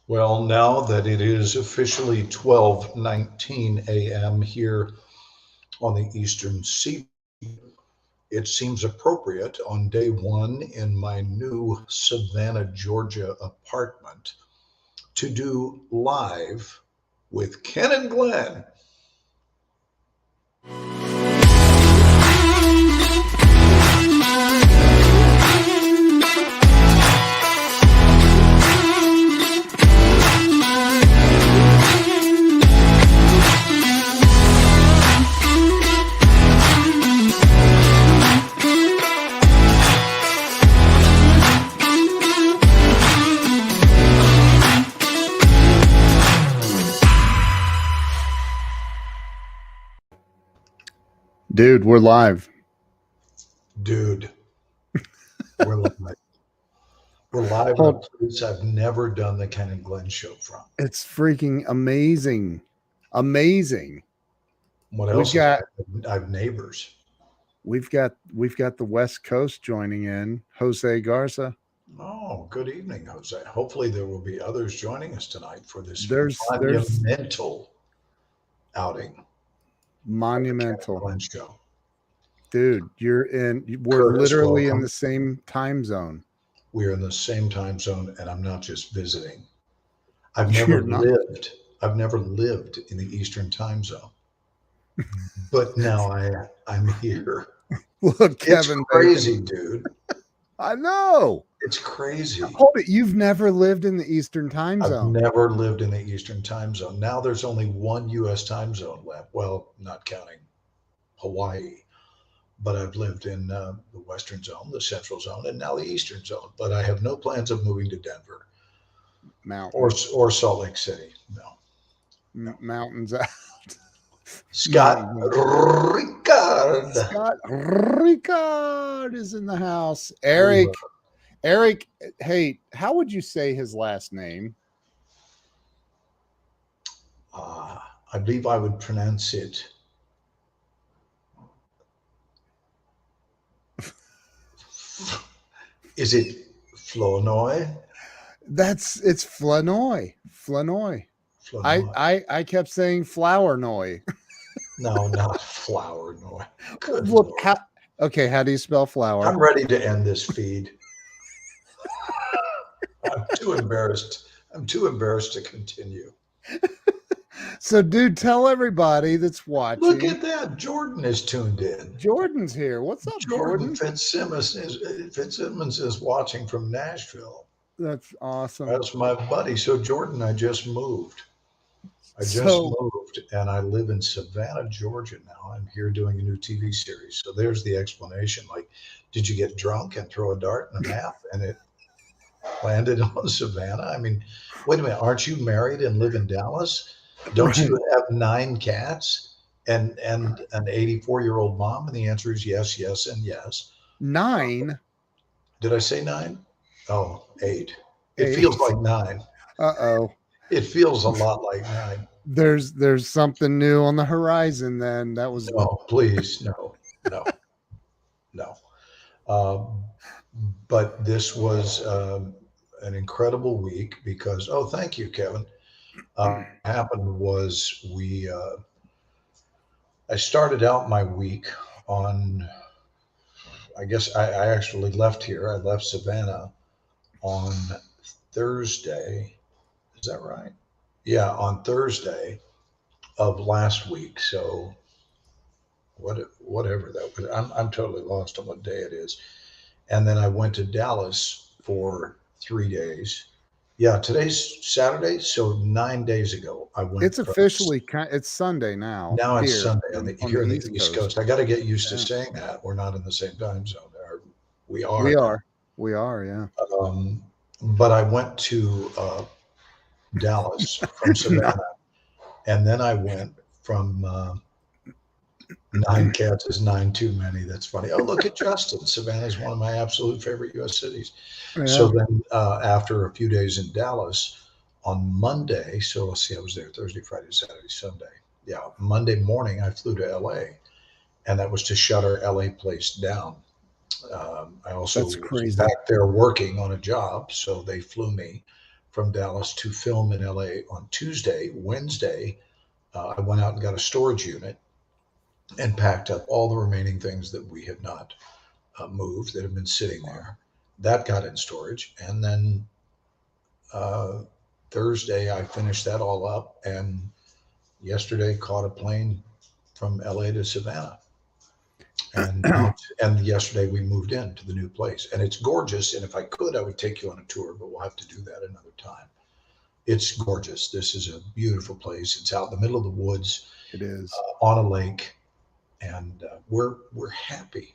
Well, now that it is officially 12:19 a.m. here on the Eastern Seaboard, it seems appropriate on day one in my new Savannah, Georgia apartment to do live with Ken and Glenn. Dude, we're live. Dude, we're live. We're live in a place I've never done the Ken and Glenn show from. It's freaking amazing. Amazing. What We've else? got I have neighbors. we've got the West Coast joining in. Jose Garza. Oh, good evening, Jose. Hopefully, there will be others joining us tonight for this There's monumental outing. monumental. Glenn show. Dude, we're Curtis, literally in welcome. the same time zone. We're in the same time zone, and I'm not just visiting. I've You're never not. lived. I've never lived in the Eastern time zone, but now I'm here. Look, It's Kevin crazy, Bacon. dude. I know. It's crazy. Hold it. You've never lived in the Eastern time I've zone. never lived in the Eastern time zone. Now there's only one U.S. time zone left. Well, not counting Hawaii, but I've lived in the Western zone, the Central zone, and now the Eastern zone. But I have no plans of moving to Denver or Salt Lake City. No. Mountains out. Scott Ricard. Scott Ricard is in the house. Eric, hey, how would you say his last name? I believe I would pronounce it is it Flournoy? It's Flanoy. Flanoy. I kept saying Flournoy. No, not Flournoy. Good Look, Lord. how do you spell flower? I'm ready to end this feed. I'm too embarrassed. I'm too embarrassed to continue. So, dude, tell everybody that's watching. Look at that. Jordan is tuned in. Jordan's here. What's up, Jordan? Fitzsimmons is watching from Nashville. That's awesome. That's my buddy. So, Jordan, I just moved. Moved, and I live in Savannah, Georgia now. I'm here doing a new TV series. So there's the explanation. Like, did you get drunk and throw a dart in a map and it landed on Savannah? I mean, wait a minute. Aren't you married and live in Dallas? Don't you have 9 cats and an 84-year-old mom? And the answer is yes, yes, and yes. 9? Did I say 9? Oh, 8. It feels like 9. Uh-oh. It feels a lot like 9. There's something new on the horizon then. That was no, please, no. But this was an incredible week because thank you, Kevin. What happened was I started out my week on, I guess I actually left here. I left Savannah on Thursday. Is that right? Yeah, on Thursday of last week. So whatever that was, I'm totally lost on what day it is. And then I went to Dallas for 3 days. Yeah, today's Saturday, so 9 days ago I went. It's officially it's Sunday now. Now it's Sunday on the East Coast. I got to get used to saying that. We're not in the same time zone. We are. We are. Yeah. But I went to Dallas from Savannah, and then I went from 9 cats is 9 too many. That's funny. Oh, look at Justin. Savannah is one of my absolute favorite U.S. cities. Yeah. So then after a few days in Dallas on Monday, so let's see, I was there Thursday, Friday, Saturday, Sunday. Yeah, Monday morning I flew to L.A., and that was to shut our L.A. place down. I also was back there working on a job, so they flew me from Dallas to film in LA on Tuesday. Wednesday, I went out and got a storage unit and packed up all the remaining things that we had not moved that have been sitting there. That got in storage. And then Thursday, I finished that all up. And yesterday, caught a plane from LA to Savannah. And yesterday we moved into the new place, and it's gorgeous. And if I could, I would take you on a tour, but we'll have to do that another time. It's gorgeous. This is a beautiful place. It's out in the middle of the woods. It is on a lake, and we're happy.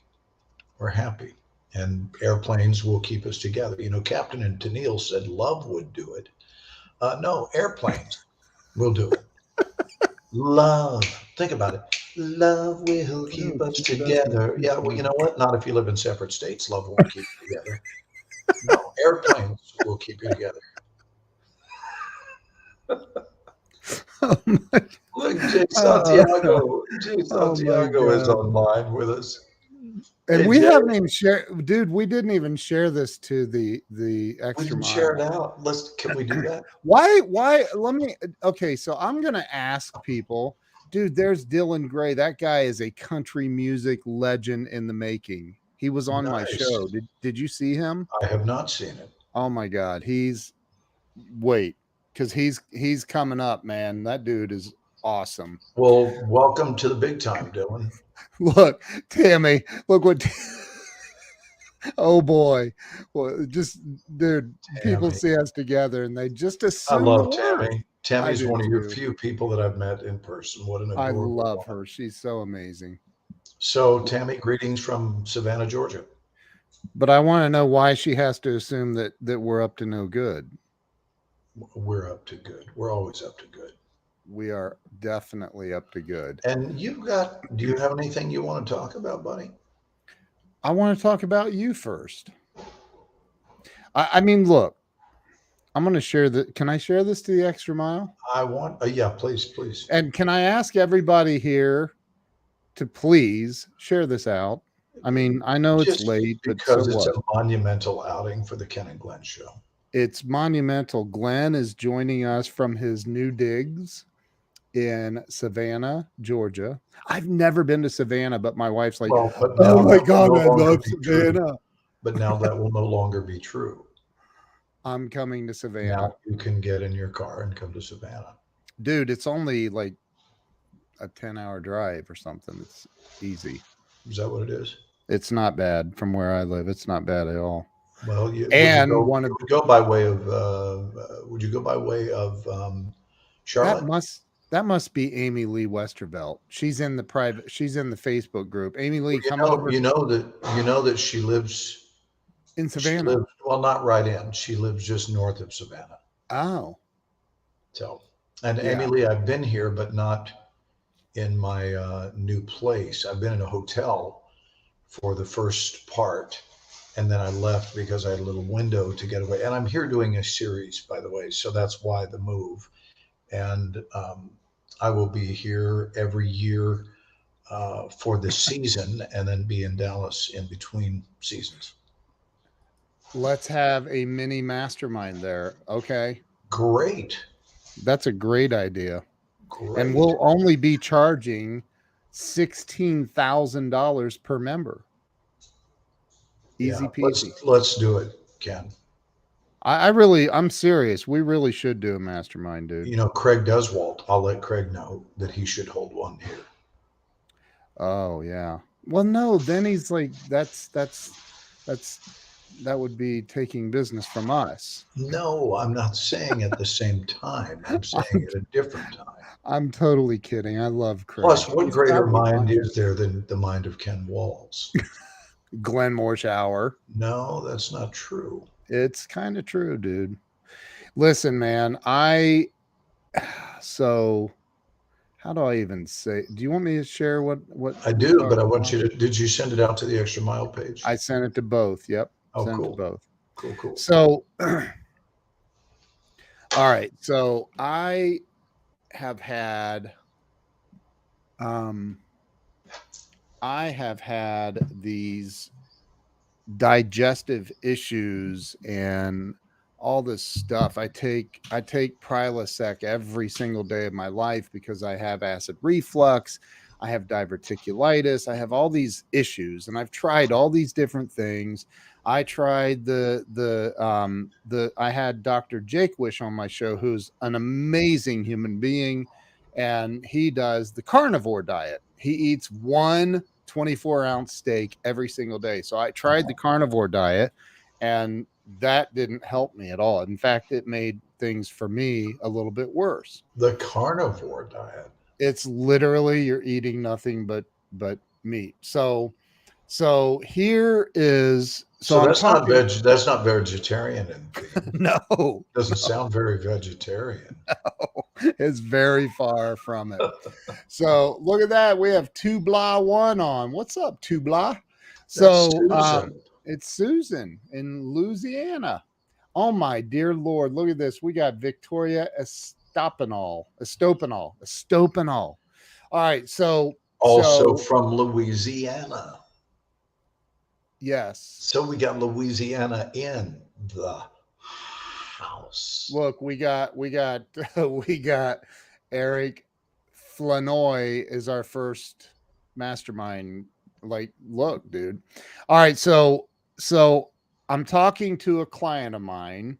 We're happy, and airplanes will keep us together. You know, Captain and Tennille said love would do it. No, airplanes will do it. Love. Think about it. Love will keep us together. Yeah, well, you know what? Not if you live in separate states. Love won't keep you together. No, airplanes will keep you together. oh my, Look, Jay Santiago. Jay Santiago is God. online with us. And Hey, we Jay. haven't even shared, dude. We didn't even share this to the We extra can mile. share it out. Can we do that? Why? Let me. Okay, so I'm gonna ask people, dude. There's Dylan Gray. That guy is a country music legend in the making. He was on my Nice. show. Did you see him? I have not seen it. Oh my God, because he's coming up, man. That dude is awesome. Well, welcome to the big time, Dylan. Look, Tammy. Look what. Oh boy, well, just dude, people Tammy. see us together and they just I assume. love the word. Tammy. Tammy's I do one of your too. few people that I've met in person. What an I adorable love woman. her. She's so amazing. So, Tammy, greetings from Savannah, Georgia. But I want to know why she has to assume that we're up to no good. We're up to good. We're always up to good. We are definitely up to good. And do you have anything you want to talk about, buddy? I want to talk about you first. I mean, look, I'm going to share can I share this to the extra mile? I want, yeah, please. And can I ask everybody here to please share this out? I mean, I know it's Just late, because but so it's a monumental outing for the Ken and Glenn show. It's monumental. Glenn is joining us from his new digs in Savannah, Georgia. I've never been to Savannah, but my wife's like, Well, but now oh my that will God, no I longer love be true. Savannah. But now that will no longer be true. I'm coming to Savannah. Now you can get in your car and come to Savannah. Dude, it's only like a 10-hour drive or something. It's easy. Is that what it is? It's not bad from where I live. It's not bad at all. Well, would you go by way of Charlotte? That must be Amy Lee Westervelt. She's in the Facebook group. Amy Lee, come over. You know that she lives in Savannah. Not right in. She lives just north of Savannah. Oh. So, and yeah. Amy Lee, I've been here, but not in my new place. I've been in a hotel for the first part, and then I left because I had a little window to get away. And I'm here doing a series, by the way, so that's why the move. And I will be here every year for the season, and then be in Dallas in between seasons. Let's have a mini mastermind there. Okay. Great. That's a great idea. Great. And we'll only be charging $16,000 per member. Easy peasy. Let's do it, Ken. I'm serious. We really should do a mastermind, dude. You know, Craig Deswalt. I'll let Craig know that he should hold one here. Oh yeah. Well, no, then he's like, that would be taking business from us. No, I'm not saying at the same time. I'm saying at a different time. I'm totally kidding. I love Craig. Plus, what greater mind is there than the mind of Ken Walls? Glenn Morshower. No, that's not true. It's kind of true, dude. Listen, man, so how do I even say? Do you want me to share what I do, but I want you to. Did you send it out to the Extra Mile page? I sent it to both. Yep. Oh, sent cool. It to both. Cool. So, all right. So I have had, these digestive issues, and all this stuff. I take Prilosec every single day of my life because I have acid reflux, I have diverticulitis, I have all these issues, and I've tried all these different things. I tried I had Dr. Jake Wish on my show, who's an amazing human being, and he does the carnivore diet. He eats one 24-ounce steak every single day. So I tried the carnivore diet, and that didn't help me at all. In fact, it made things for me a little bit worse. The carnivore diet. It's literally you're eating nothing but meat. So here is So I'm that's not talking that's not vegetarian and theme. no, Doesn't sound very vegetarian. it's very far from it. So look at that. We have Two Blah One on. What's up, Two Blah? So Susan. it's Susan in Louisiana. Oh my dear Lord. Look at this. We got Victoria Estopanol. All right. So Also from Louisiana. Yes. So we got Louisiana in the house. Look, we got Eric Flanoy is our first mastermind. Like, look, dude. All right, so I'm talking to a client of mine,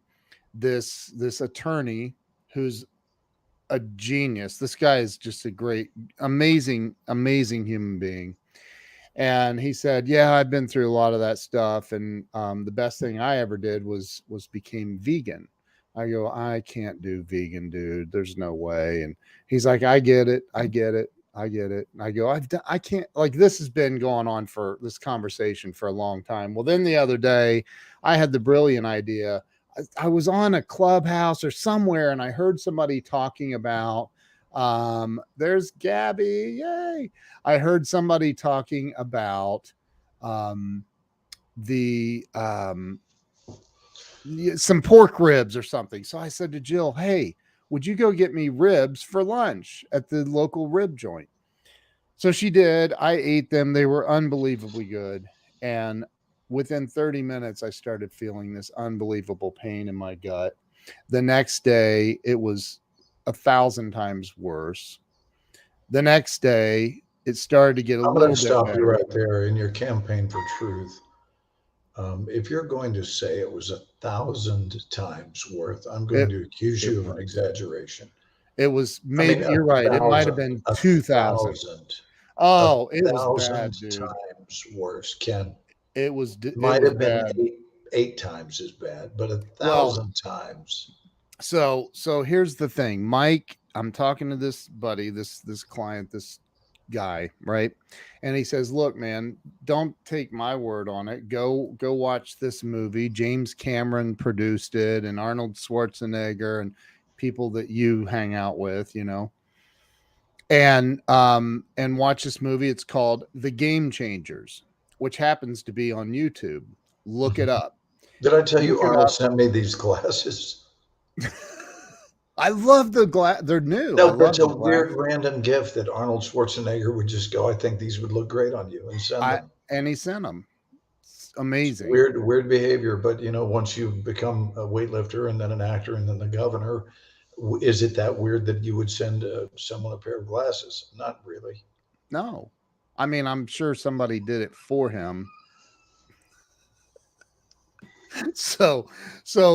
this attorney who's a genius. This guy is just a great, amazing human being. And he said, yeah, I've been through a lot of that stuff, and the best thing I ever did was became vegan. I go, I can't do vegan, dude. There's no way. And he's like, I get it. And I go, I can't, like, this has been going on for this conversation for a long time. Well, then the other day I had the brilliant idea. I was on a Clubhouse or somewhere, and I heard somebody talking about, there's Gabby. Yay. I heard somebody talking about some pork ribs or something. So I said to Jill, hey, would you go get me ribs for lunch at the local rib joint? So she did. I ate them. They were unbelievably good. And within 30 minutes, I started feeling this unbelievable pain in my gut. The next day, it was 1,000 times worse. The next day, it started to get a I'm little going to bit stop better. you right there in your campaign for truth. If you're going to say it was 1,000 times worth, I'm going to accuse you of an exaggeration. It was maybe, you're right. It might have been 2,000. 1,000. Oh, it was bad, dude. Times worse, Ken. It was. Might have been eight times as bad, but 1,000 times. So here's the thing, Mike. I'm talking to this buddy, this client, this guy, right? And he says, look, man, don't take my word on it. Go watch this movie. James Cameron produced it, and Arnold Schwarzenegger and people that you hang out with, you know. And watch this movie. It's called The Game Changers, which happens to be on YouTube. Look it up. Did I tell you Arnold sent me these glasses? I love the glass. They're new. No, it's a weird random gift that Arnold Schwarzenegger would just go, I think these would look great on you, and send them. And he sent them. It's amazing. It's weird behavior. But, you know, once you become a weightlifter and then an actor and then the governor, is it that weird that you would send someone a pair of glasses? Not really. No. I mean, I'm sure somebody did it for him. So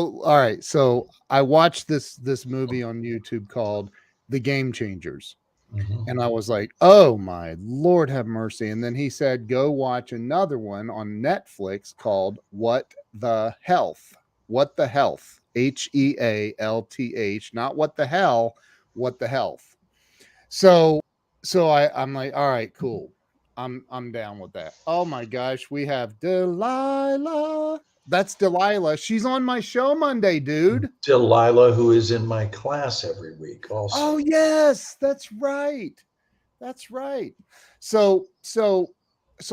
all right. So I watched this movie on YouTube called The Game Changers. Mm-hmm. And I was like, oh my Lord, have mercy. And then he said, go watch another one on Netflix called What the Health. What the Health. HEALTH. Not what the hell, What the Health. So I'm like, all right, cool. I'm down with that. Oh my gosh, we have Delilah. That's Delilah. She's on my show Monday, dude. Delilah, who is in my class every week also. Oh, yes, that's right. That's right. So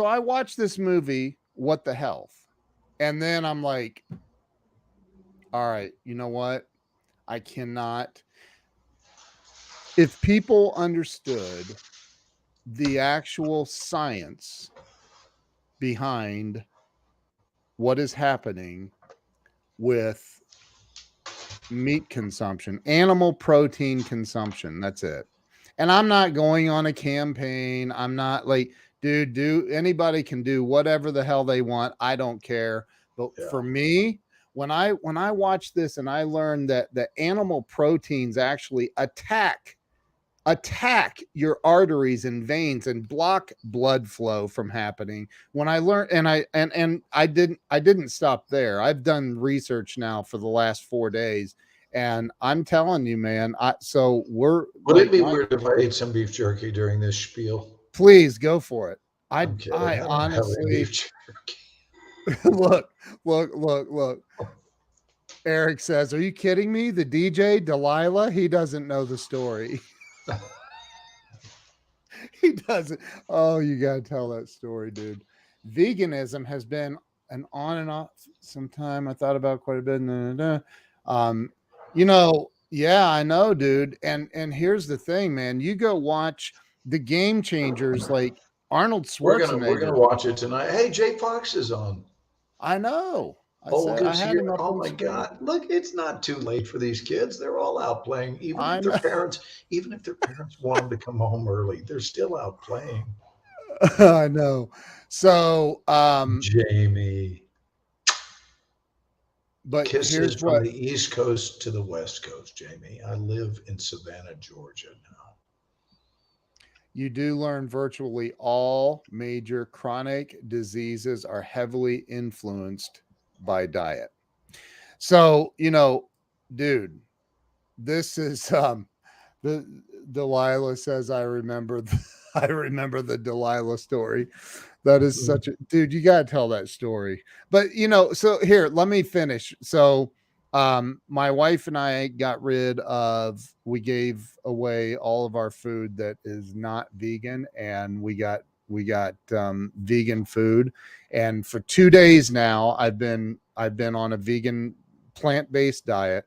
I watched this movie, What the Health. And then I'm like, all right, you know what? I cannot. If people understood the actual science behind what is happening with meat consumption, animal protein consumption. That's it. And I'm not going on a campaign. I'm not like, dude, anybody can do whatever the hell they want. I don't care. But Yeah. for me, when I watch this and I learned that the animal proteins actually attack your arteries and veins and block blood flow from happening. When I learned, and I didn't stop there. I've done research now for the last 4 days, and I'm telling you, man. Would it be weird if I ate some beef jerky during this spiel? Please go for it. I I'm kidding. I don't have any honestly beef jerky. look. Eric says, "Are you kidding me? The DJ Delilah, he doesn't know the story." He doesn't. Oh, you got to tell that story, dude. Veganism has been an on and off sometime. I thought about quite a bit. Yeah, I know, dude. And here's the thing, man. You go watch the Game Changers, like Arnold Schwarzenegger. We're gonna watch it tonight. Hey, Jay Fox is on. I know. I had him up. Oh my God! Look, it's not too late for these kids. They're all out playing. Even if their parents want them to come home early, they're still out playing. I know. So, Jamie. But kisses from the East Coast to the West Coast, Jamie. I live in Savannah, Georgia now. You do learn virtually all major chronic diseases are heavily influenced by diet. So, dude, this is the Delilah says, I remember the Delilah story. That is such a dude, you got to tell that story. But so here, let me finish. So my wife and I we gave away all of our food that is not vegan, and we got vegan food. And for 2 days now, I've been on a vegan plant-based diet,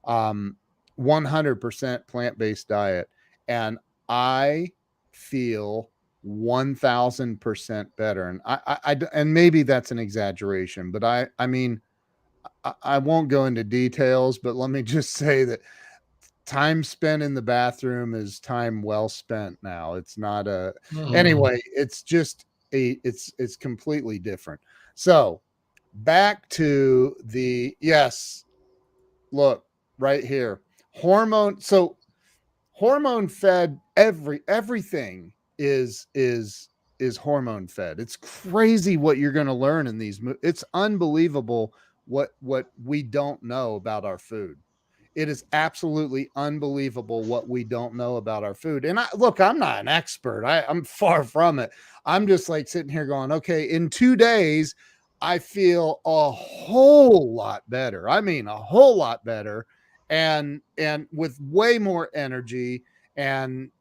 100% plant-based diet. And I feel 1000% better. And and maybe that's an exaggeration, but I mean, I won't go into details, but let me just say that time spent in the bathroom is time well spent now. It's not anyway, it's just it's completely different. So back to look right here. Hormone fed, everything is hormone fed. It's crazy what you're going to learn in these. It's unbelievable what we don't know about our food. It is absolutely unbelievable what we don't know about our food. And I'm not an expert. I'm far from it. I'm just like sitting here going, okay, in 2 days, I feel a whole lot better. I mean, a whole lot better, and with way more energy. And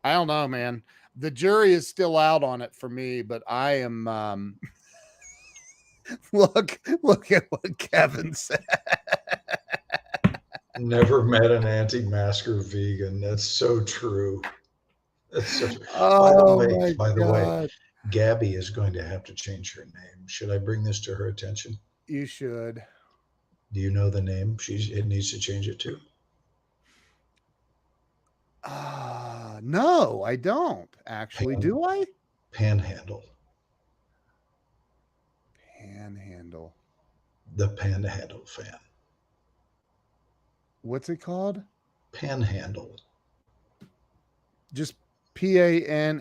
I don't know, man. The jury is still out on it for me, but I am. Look at what Kevin said. Never met an anti-masker vegan. That's so true. That's so true. By the way, Gabby is going to have to change her name. Should I bring this to her attention? You should. Do you know the name it needs to change it to? No, I don't actually. Do I? Panhandle. Panhandle. The Panhandle fan. What's it called? Panhandle. Just Panhandle.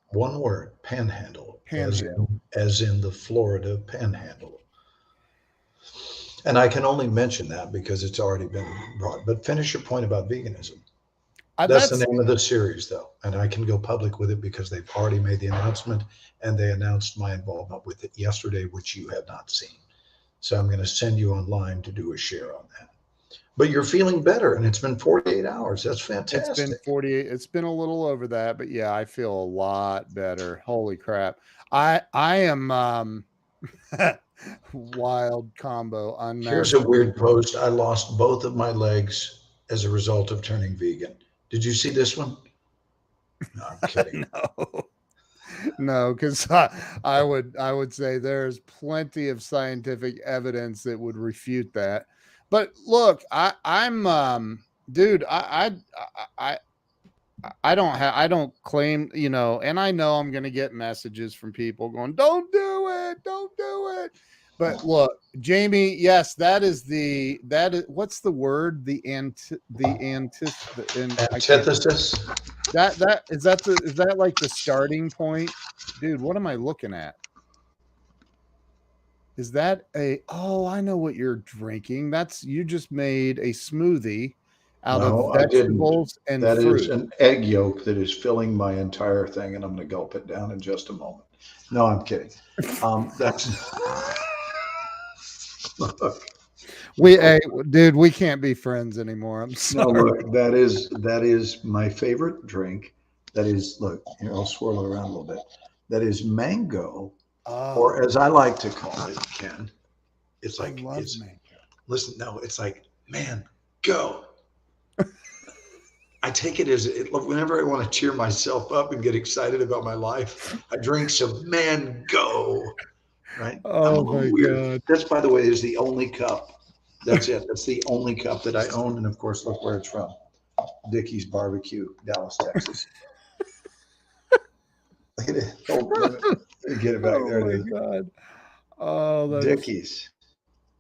One word, Panhandle. As in the Florida Panhandle. And I can only mention that because it's already been brought. But finish your point about veganism. That's the name of the series, though. And I can go public with it because they've already made the announcement, and they announced my involvement with it yesterday, which you have not seen. So I'm going to send you online to do a share on that. But you're feeling better, and it's been 48 hours. That's fantastic. It's been 48. It's been a little over that, but yeah, I feel a lot better. Holy crap. I am wild combo. Here's a weird post. I lost both of my legs as a result of turning vegan. Did you see this one? No, I'm kidding. No. No, because I would say there's plenty of scientific evidence that would refute that. But look, I'm dude, I I don't claim, and I know I'm gonna get messages from people going, don't do it, don't do it. But look, Jamie, yes, that is what's the word? I can't, Antithesis. is that like the starting point? Dude, what am I looking at? Is that oh, I know what you're drinking. You just made a smoothie out No, of I didn't. vegetables and That is fruit. an egg yolk that is filling my entire thing, and I'm going to gulp it down in just a moment. No, I'm kidding. That's look, Dude, we can't be friends anymore. I'm no, sorry. look, that is my favorite drink. That is, look, here, I'll swirl it around a little bit. That is mango, or Oh, as I like to call it, Ken. It's I like love it's mango. listen, no, it's like man, go. I take it as look, whenever I want to cheer myself up and get excited about my life, I drink some mango. Right? I'm a Oh little my weird. god. This, by the way, is the only cup. That's it. That's the only cup that I own, and of course, look where it's from. Dickey's Barbecue, Dallas, Texas. Look at it. Oh, let me get it back. Oh There it my is. god. Oh, Dickies.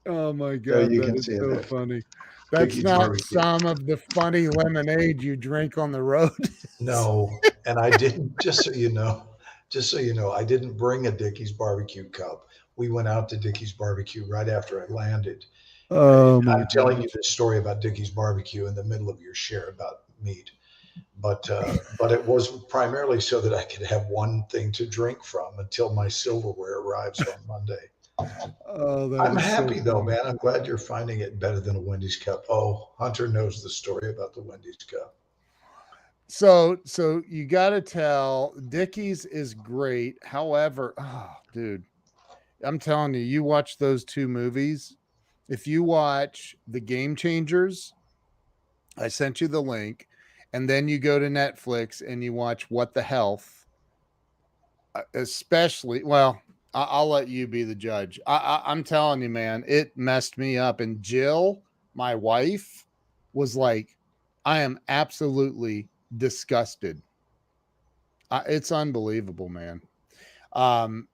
oh my There god, you that can is see it so there. funny. That's Dickey's not Barbecue. some of the funny lemonade you drink on the road. No, and I didn't. Just so you know, I didn't bring a Dickey's Barbecue cup. We went out to Dickey's Barbecue right after I landed. Oh my I'm telling you gosh. this story about Dickey's Barbecue in the middle of your share about meat. But it was primarily so that I could have one thing to drink from until my silverware arrives on Monday. Oh, that I'm is so happy though, funny. man. I'm glad you're finding it better than a Wendy's cup. Oh, Hunter knows the story about the Wendy's cup. So you got to tell Dickies is great. However, oh, dude, I'm telling you, you watch those two movies. If you watch The Game Changers, I sent you the link, and then you go to Netflix and you watch What the Health, especially, well, I'll let you be the judge. I'm telling you, man, it messed me up. And Jill, my wife, was like, I am absolutely disgusted. It's unbelievable, man. Um,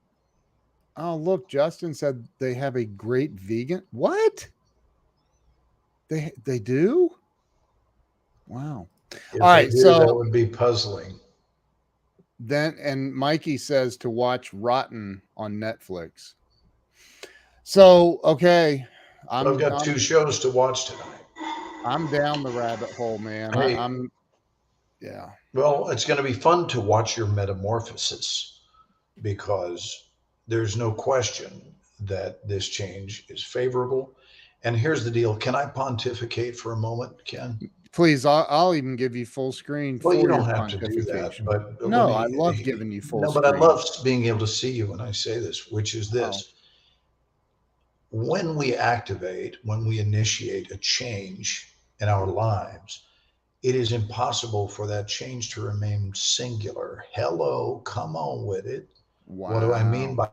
oh, look, Justin said they have a great vegan. What? They do? Wow. All If they right, do, that so would be puzzling. then and Mikey says to watch Rotten on Netflix. So, okay, But I've I'm got I'm two shows to watch tonight. I'm down the rabbit hole, man. Hey, I'm yeah. well, it's going to be fun to watch your metamorphosis because there's no question that this change is favorable. And here's the deal. Can I pontificate for a moment, Ken? Please, I'll even give you full screen Well, you for your don't have to do that, pontification. but let No, I me. love giving you full No, but I screen. love being able to see you when I say this, which is Oh, this: when we initiate a change in our lives, it is impossible for that change to remain singular. Hello, come on with it. What do I mean wow. by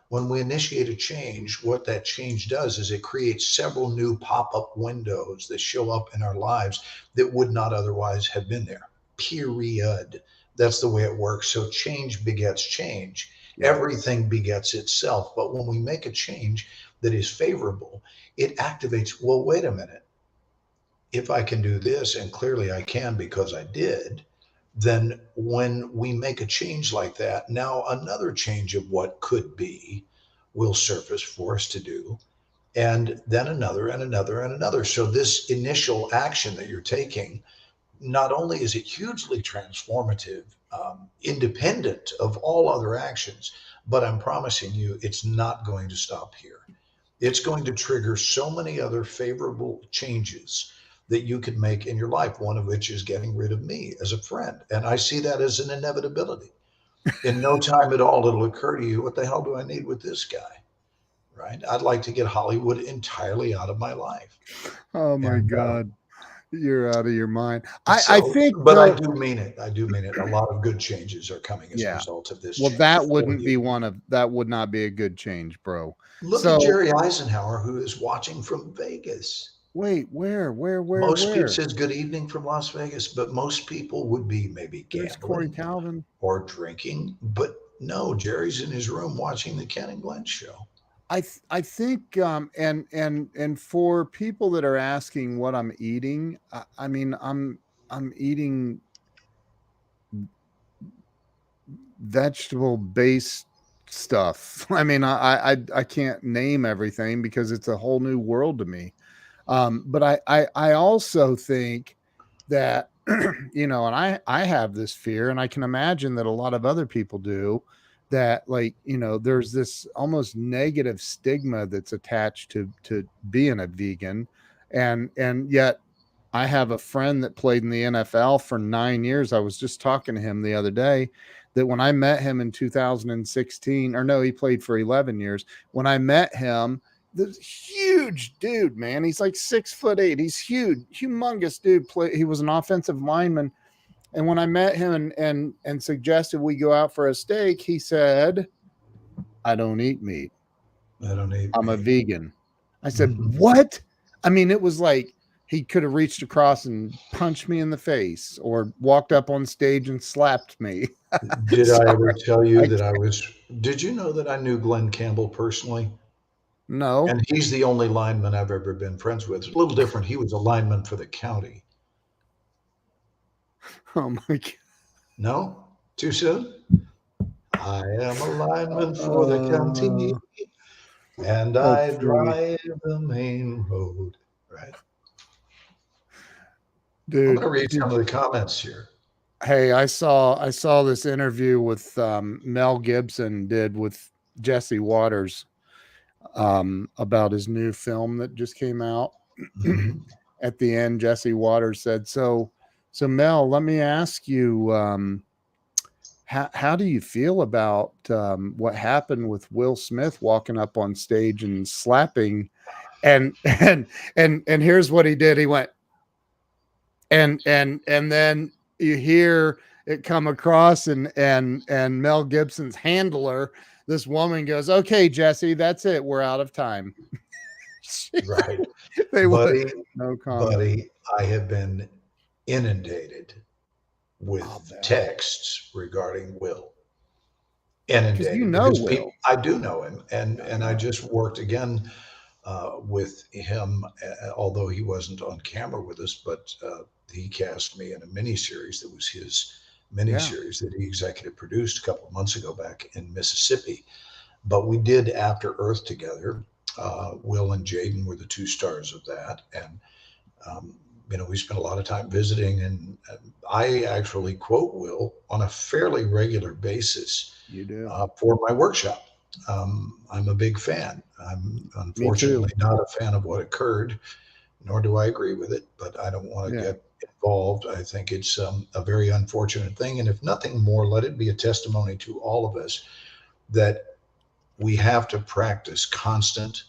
when we initiate a change? What that change does is it creates several new pop up windows that show up in our lives that would not otherwise have been there. Period. That's the way it works. So change begets change. Yep. Everything begets itself. But when we make a change that is favorable, it activates, well, wait a minute. If I can do this, and clearly I can because I did, then when we make a change like that, now another change of what could be will surface for us to do, and then another and another and another. So, this initial action that you're taking, not only is it hugely transformative, independent of all other actions, but I'm promising you it's not going to stop here. It's going to trigger so many other favorable changes that you can make in your life, one of which is getting rid of me as a friend. And I see that as an inevitability. In no time at all, it'll occur to you, what the hell do I need with this guy? Right? I'd like to get Hollywood entirely out of my life. Oh my And god. You're out of your mind. So, I think, but I though, do mean it. I do mean it. A lot of good changes are coming as a yeah. result of this Well, change that for wouldn't be you. that would not be a good change, bro. Look at So Jerry Eisenhower, who is watching from Vegas. wait, where, Most people where? says good evening from Las Vegas, but most people would be maybe There's Corey gambling Calvin. or drinking. But no, Jerry's in his room watching the Ken and Glenn show. I think and for people that are asking what I'm eating, I mean I'm eating vegetable based stuff. I mean I can't name everything because it's a whole new world to me. But I also think that you know, and I have this fear, and I can imagine that a lot of other people do, that, like, you know, there's this almost negative stigma that's attached to being a vegan, and yet I have a friend that played in the NFL for 9 years. I was just talking to him the other day that when I met him in 2016, or no, he played for 11 years. When I met him, this huge dude, man. He's like 6'8". He's huge, humongous dude. He was an offensive lineman. And when I met him and suggested we go out for a steak, he said, "I don't eat meat. I don't eat I'm a meat. vegan." I said, "What?" I mean, it was like he could have reached across and punched me in the face or walked up on stage and slapped me. Did I ever Sorry. tell you I, that did you know that I knew Glenn Campbell personally? no. And he's the only lineman I've ever been friends with. A little different. He was a lineman for the county. Oh my God. No? Too soon? I am a lineman for the county, and I drive the main road. Right. Dude, I'm going to read some of the comments here. hey, I saw this interview with Mel Gibson did with Jesse Waters about his new film that just came out. Mhm. At the end, Jesse Waters said, so Mel, let me ask you, how do you feel about what happened with Will Smith walking up on stage and slapping, and here's what he did. He went, and then you hear it come across, and Mel Gibson's handler, this woman, goes, "Okay, Jesse, that's it. We're out of time." Right. They would Buddy, no comment. buddy, I have been inundated with texts regarding Will. Because you Inundated know because Will. I do know him, and I just worked again with him, although he wasn't on camera with us, but he cast me in a miniseries that was his miniseries that he executive produced a couple of months ago back in Mississippi. But we did After Earth together. Will and Jaden were the two stars of that, and you know, we spent a lot of time visiting, and I actually quote Will on a fairly regular basis. You do. For my workshop. I'm a big fan. I'm unfortunately not a fan of what occurred, nor do I agree with it, but I don't want to get involved. I think it's a very unfortunate thing. And if nothing more, let it be a testimony to all of us that we have to practice constant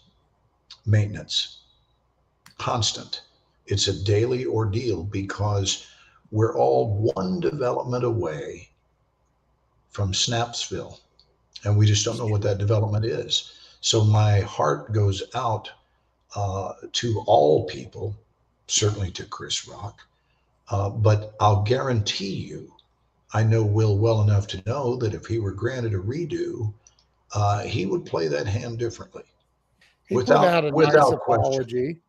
maintenance. Constant. It's a daily ordeal because we're all one development away from Snapsville, and we just don't know what that development is. So my heart goes out to all people, certainly to Chris Rock, but I'll guarantee you, I know Will well enough to know that if he were granted a redo, he would play that hand differently. He put out a nice question. apology,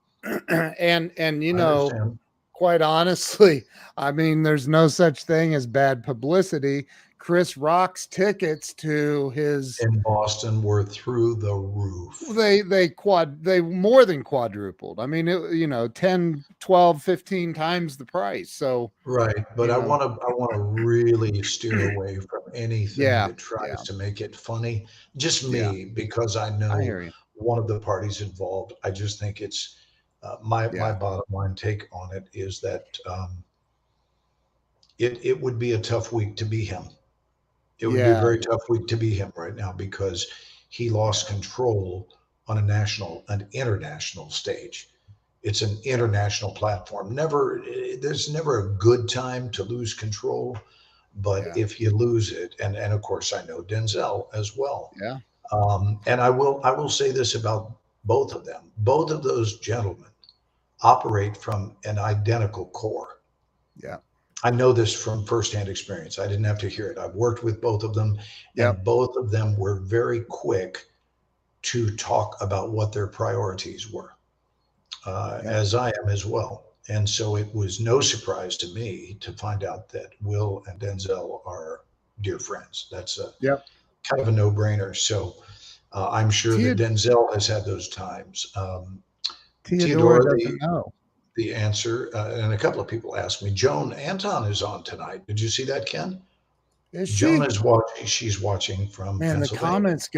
and you I know, understand. quite honestly, I mean, there's no such thing as bad publicity. Chris Rock's tickets to his In Boston were through the roof. they more than quadrupled. I mean, it, you know, 10, 12, 15 times the price. So right, but I want to really steer away from anything that tries to make it funny. Just me, because I know one of the parties involved. I just think it's my bottom line take on it is that it would be a tough week to be him. It would be a very tough week to be him right now because he lost control on an international stage. It's an international platform. There's never a good time to lose control, but Yeah. if you lose it, and of course I know Denzel as well. Yeah. And I will say this about both of them. Both of those gentlemen operate from an identical core. Yeah. I know this from firsthand experience. I didn't have to hear it. I've worked with both of them, Yep. and both of them were very quick to talk about what their priorities were, Yep. as I am as well. And so it was no surprise to me to find out that Will and Denzel are dear friends. That's a Yep. kind of a no-brainer. So I'm sure that Denzel has had those times. Theodora Theodora, doesn't know. the answer, and a couple of people asked me. Joan Anton is on tonight. Did you see that, Ken? Is Joan she? is watching. She's watching from Man, the Pennsylvania. comments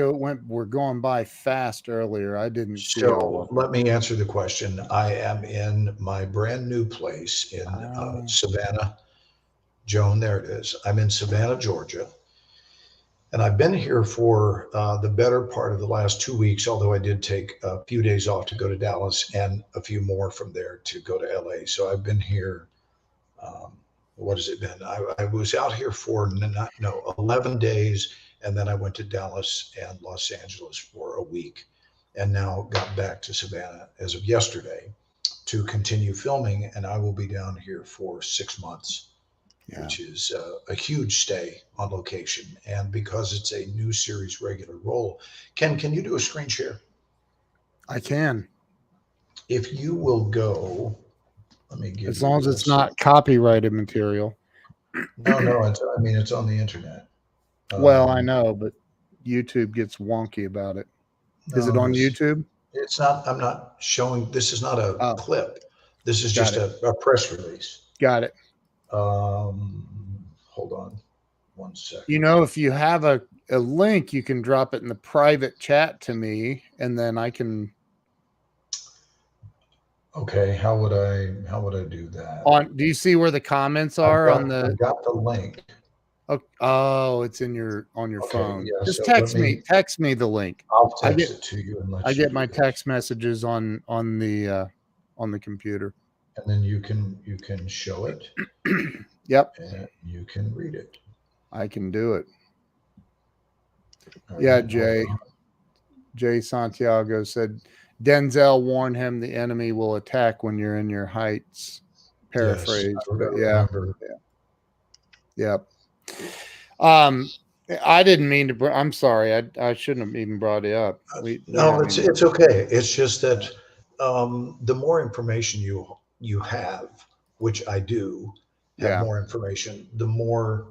were going by fast earlier. I didn't see all So of them. let me answer the question. I am in my brand new place in Savannah. Joan, there it is. I'm in Savannah, Georgia. And I've been here for the better part of the last 2 weeks, although I did take a few days off to go to Dallas and a few more from there to go to LA. So I've been here. What has it been? I was out here for 11 days, and then I went to Dallas and Los Angeles for a week, and now got back to Savannah as of yesterday to continue filming. And I will be down here for 6 months. Yeah. Which is a huge stay on location. And because it's a new series regular role, Ken, can you do a screen share? I can. If you will go, let me give As you long as it's this. not copyrighted material. No, it's on the internet. Well, I know, but YouTube gets wonky about it. Is it on YouTube? It's not. I'm not showing. This is not a clip. This is just a press release. Got it. Hold on 1 second. You know, if you have a link, you can drop it in the private chat to me, and then I can. Okay, how would I do that? Do you see where the comments are I got the link. Oh, it's on your phone. Yeah, Just so text me the link. I'll text it to you and let I you get do my this. text messages on the computer. And then you can show it. Yep. And you can read it. I can do it. All yeah, right, Jay Santiago said Denzel warned him the enemy will attack when you're in your heights. Paraphrase. Yes, but remember. Yep. I didn't mean to. I'm sorry. I shouldn't have even brought it up. No, it's okay. It's just that the more information you have, which I do have more information, the more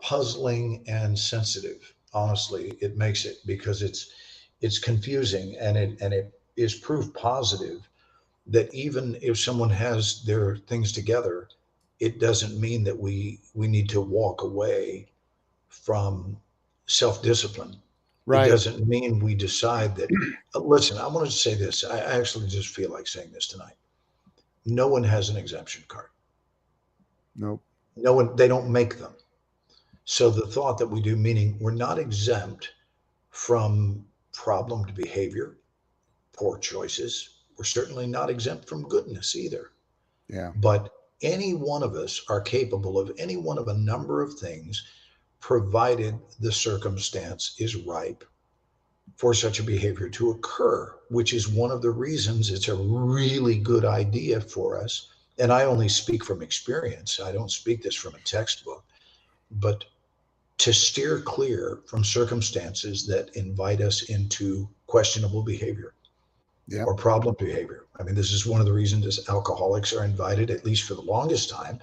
puzzling and sensitive. Honestly, it makes it, because it's confusing, and it is proof positive that even if someone has their things together, it doesn't mean that we need to walk away from self-discipline. Right. It doesn't mean we decide that. Listen, I wanted to say this. I actually just feel like saying this tonight. No one has an exemption card. Nope. No one. They don't make them. So the thought that we do, meaning we're not exempt from problemed behavior, poor choices. We're certainly not exempt from goodness either. Yeah. But any one of us are capable of any one of a number of things, provided the circumstance is ripe for such a behavior to occur, which is one of the reasons it's a really good idea for us. And I only speak from experience. I don't speak this from a textbook, but to steer clear from circumstances that invite us into questionable behavior or problem behavior. I mean, this is one of the reasons alcoholics are invited, at least for the longest time,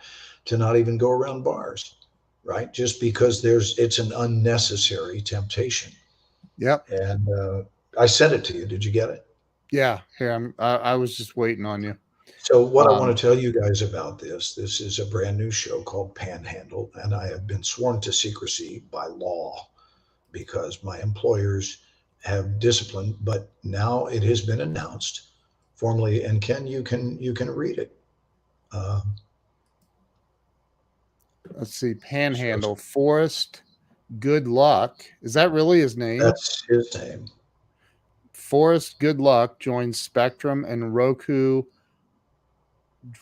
to not even go around bars, right? Just because it's an unnecessary temptation. Yep. And I sent it to you. Did you get it? Yeah. Here, I was just waiting on you. So what I want to tell you guys about this is a brand new show called Panhandle, and I have been sworn to secrecy by law because my employers have disciplined, but now it has been announced formally. And Ken, you can read it. Let's see, Panhandle, Forrest Good Luck. Is that really his name? That's his name. Forrest Goodluck joins Spectrum and Roku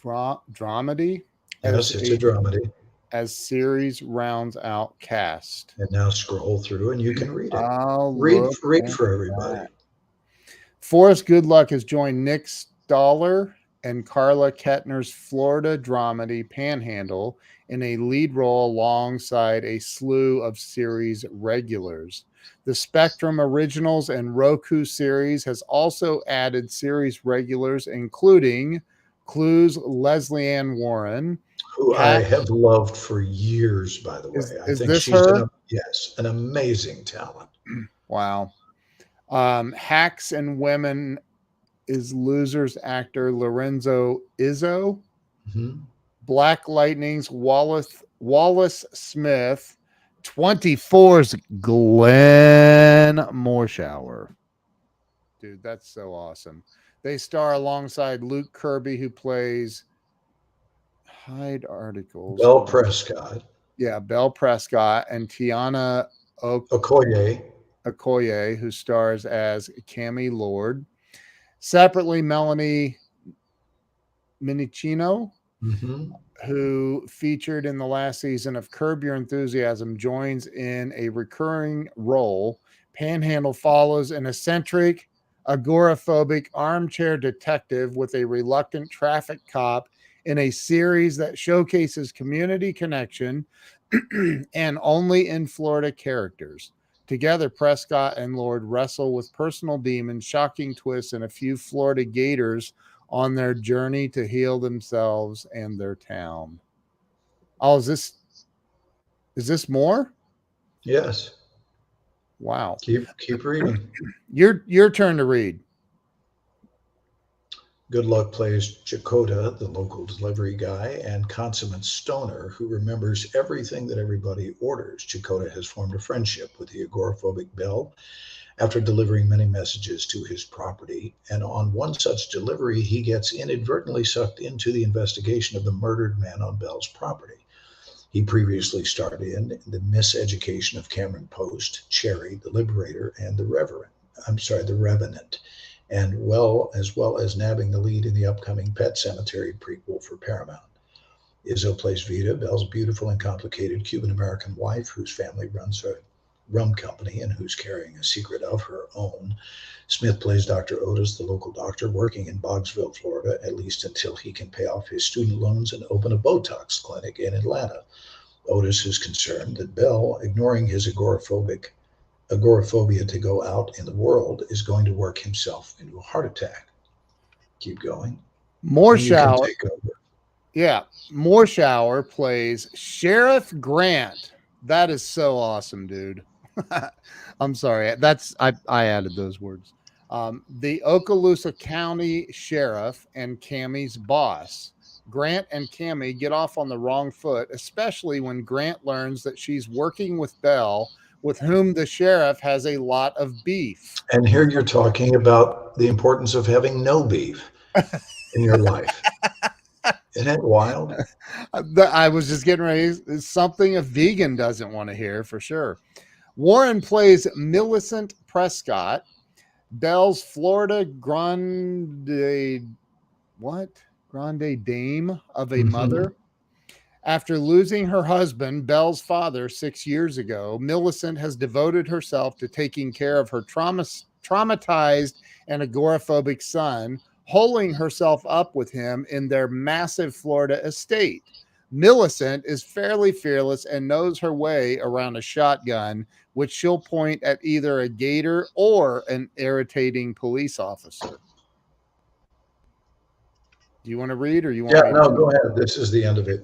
Dramedy Yes, it's a dramedy. as series rounds out cast. And now scroll through and you can read it. I'll Read look at for everybody. that. Forrest Goodluck has joined Nick Stoller and Carla Kettner's Florida dramedy Panhandle in a lead role alongside a slew of series regulars. The Spectrum Originals and Roku series has also added series regulars, including Clue's Leslie Ann Warren, who I have loved for years, by the way. Is this her? Yes, an amazing talent. Wow. Hacks and Women is Losers actor Lorenzo Izzo. Mm-hmm. Black Lightning's Wallace Smith. 24's Glenn Morshower. Dude, that's so awesome. They star alongside Luke Kirby, who plays Hyde Articles. Belle Prescott. Yeah, Belle Prescott, and Tiana Okoye, who stars as Cammie Lord. Separately, Melanie Minicino, who featured in the last season of Curb Your Enthusiasm, joins in a recurring role. Panhandle follows an eccentric, agoraphobic armchair detective with a reluctant traffic cop in a series that showcases community connection and only in Florida characters. Together, Prescott and Lord wrestle with personal demons, shocking twists, and a few Florida gators on their journey to heal themselves and their town. Oh, is this more? Yes. Wow. Keep reading. Your turn to read. Goodluck plays Chakota, the local delivery guy, and consummate stoner who remembers everything that everybody orders. Chakota has formed a friendship with the agoraphobic Belle after delivering many messages to his property. And on one such delivery, he gets inadvertently sucked into the investigation of the murdered man on Belle's property. He previously starred in The Miseducation of Cameron Post, Cherry, The Liberator, and The Revenant, and as well as nabbing the lead in the upcoming Pet Sematary prequel for Paramount. Izzo plays Vita, Belle's beautiful and complicated Cuban-American wife whose family runs a rum company and who's carrying a secret of her own. Smith plays Dr. Otis, the local doctor working in Boggsville, Florida, at least until he can pay off his student loans and open a Botox clinic in Atlanta. Otis is concerned that Belle, ignoring his agoraphobia to go out in the world, is going to work himself into a heart attack. Keep going. Morshower. Yeah. Morshower plays Sheriff Grant. That is so awesome, dude. I'm sorry. I added those words. The Okaloosa County Sheriff and Cammie's boss. Grant and Cammie get off on the wrong foot, especially when Grant learns that she's working with Belle, with whom the sheriff has a lot of beef. And here you're talking about the importance of having no beef in your life. Isn't it wild? I was just getting ready. It's something a vegan doesn't want to hear for sure. Warren plays Millicent Prescott, Belle's Florida grande dame of a mother. After losing her husband, Belle's father, 6 years ago, Millicent has devoted herself to taking care of her traumatized and agoraphobic son, holding herself up with him in their massive Florida estate. Millicent is fairly fearless and knows her way around a shotgun, which she'll point at either a gator or an irritating police officer. Do you want to read or you want to? No, go ahead. This is the end of it.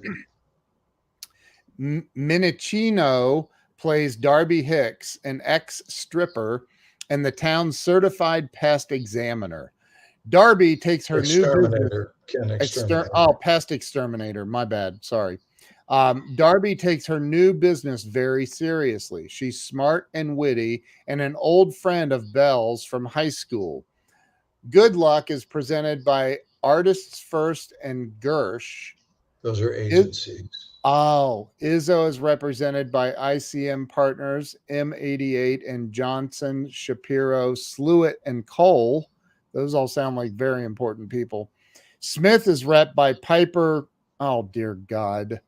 Minicino plays Darby Hicks, an ex-stripper and the town's certified pest examiner. Darby takes her pest exterminator. My bad. Sorry. Darby takes her new business very seriously. She's smart and witty and an old friend of Belle's from high school. Goodluck is presented by Artists First and Gersh. Those are agencies. Oh, Izzo is represented by ICM Partners, M88, and Johnson, Shapiro, Sluit, and Cole. Those all sound like very important people. Smith is rep by Piper. Oh, dear God.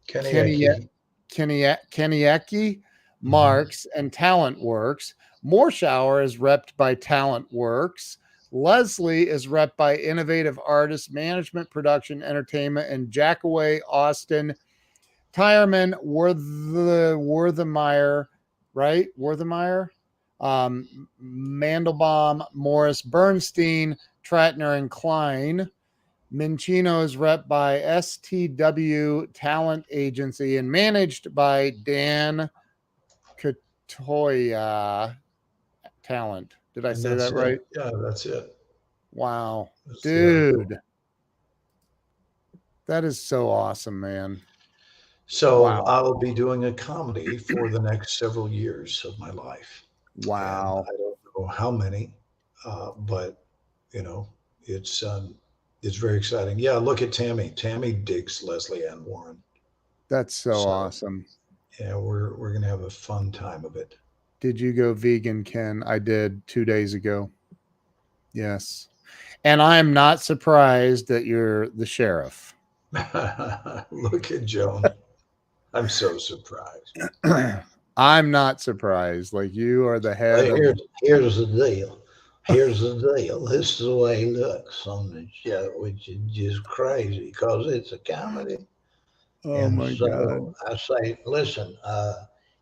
Keniecki. Keniecki, Marks, and Talent Works. Morshower is repped by Talent Works. Leslie is repped by Innovative Artists, Management, Production, Entertainment, and Jackaway, Austin, Tyerman, Worthemeyer, right? Worthemeyer, Mandelbaum, Morris, Bernstein, Tratner, and Klein. Minchino is rep by STW Talent Agency and managed by Dan Katoya Talent. Did I say that right? Yeah, that's it. Wow. Dude. That is so awesome, man. So wow. I'll be doing a comedy for the next several years of my life. Wow. And I don't know how many, but it's very exciting. Yeah, look at Tammy. Tammy digs Leslie Ann Warren. That's so awesome. Yeah, we're gonna have a fun time of it. Did you go vegan, Ken? I did 2 days ago. Yes. And I'm not surprised that you're the sheriff. Look at Joan. I'm so surprised. I'm not surprised. Like, you are the head. Here's the deal. Here's the deal. This is the way he looks on the show, which is just crazy because it's a comedy. Oh, my God. I say, listen,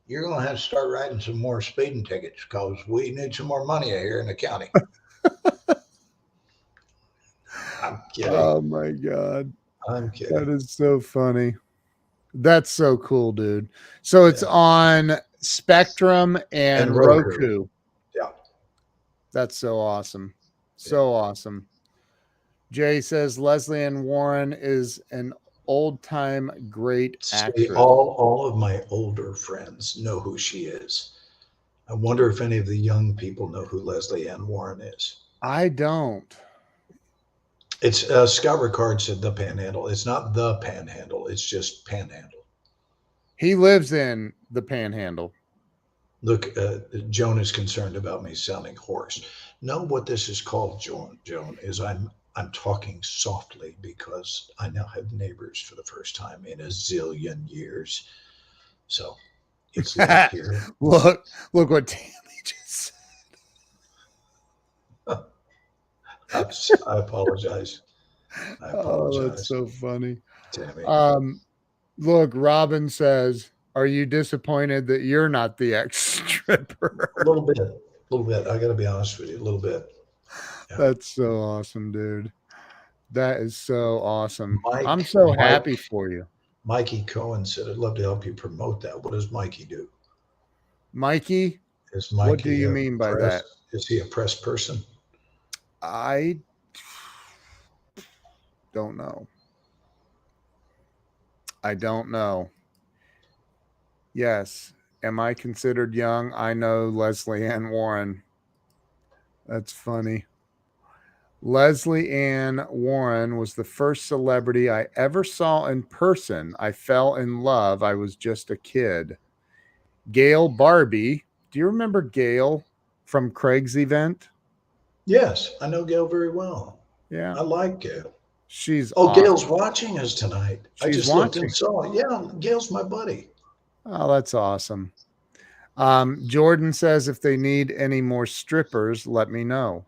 you're going to have to start writing some more speeding tickets because we need some more money here in the county. I'm kidding. Oh, my God. I'm kidding. That is so funny. That's so cool, dude. So it's on Spectrum and Roku. Yeah. That's so awesome. So awesome. Jay says Leslie Ann Warren is an old-time great actress. All of my older friends know who she is. I wonder if any of the young people know who Leslie Ann Warren is. I don't. It's Scott Ricard said the Panhandle. It's not the Panhandle. It's just Panhandle. He lives in the Panhandle. Look, Joan is concerned about me sounding hoarse. No, what this is called, Joan, is I'm talking softly because I now have neighbors for the first time in a zillion years. So it's like here. Look what Tammy just said. I apologize. Oh, that's so funny. Tammy. Look, Robin says, are you disappointed that you're not the ex-stripper? A little bit. I got to be honest with you, a little bit. Yeah. That's so awesome, dude. That is so awesome. I'm so happy for you. Mikey Cohen said, I'd love to help you promote that. What does Mikey do? Mikey? Is Mikey what do you mean by that? Is he a press person? I don't know. I don't know. Yes. Am I considered young? I know Leslie Ann Warren. That's funny. Leslie Ann Warren was the first celebrity I ever saw in person. I fell in love. I was just a kid. Gail Barbie. Do you remember Gail from Craig's event? Yes, I know Gail very well. Yeah. I like Gail. She's awesome. Gail's watching us tonight. She's I just looked and saw. Yeah, Gail's my buddy. Oh, that's awesome. Jordan says if they need any more strippers, let me know.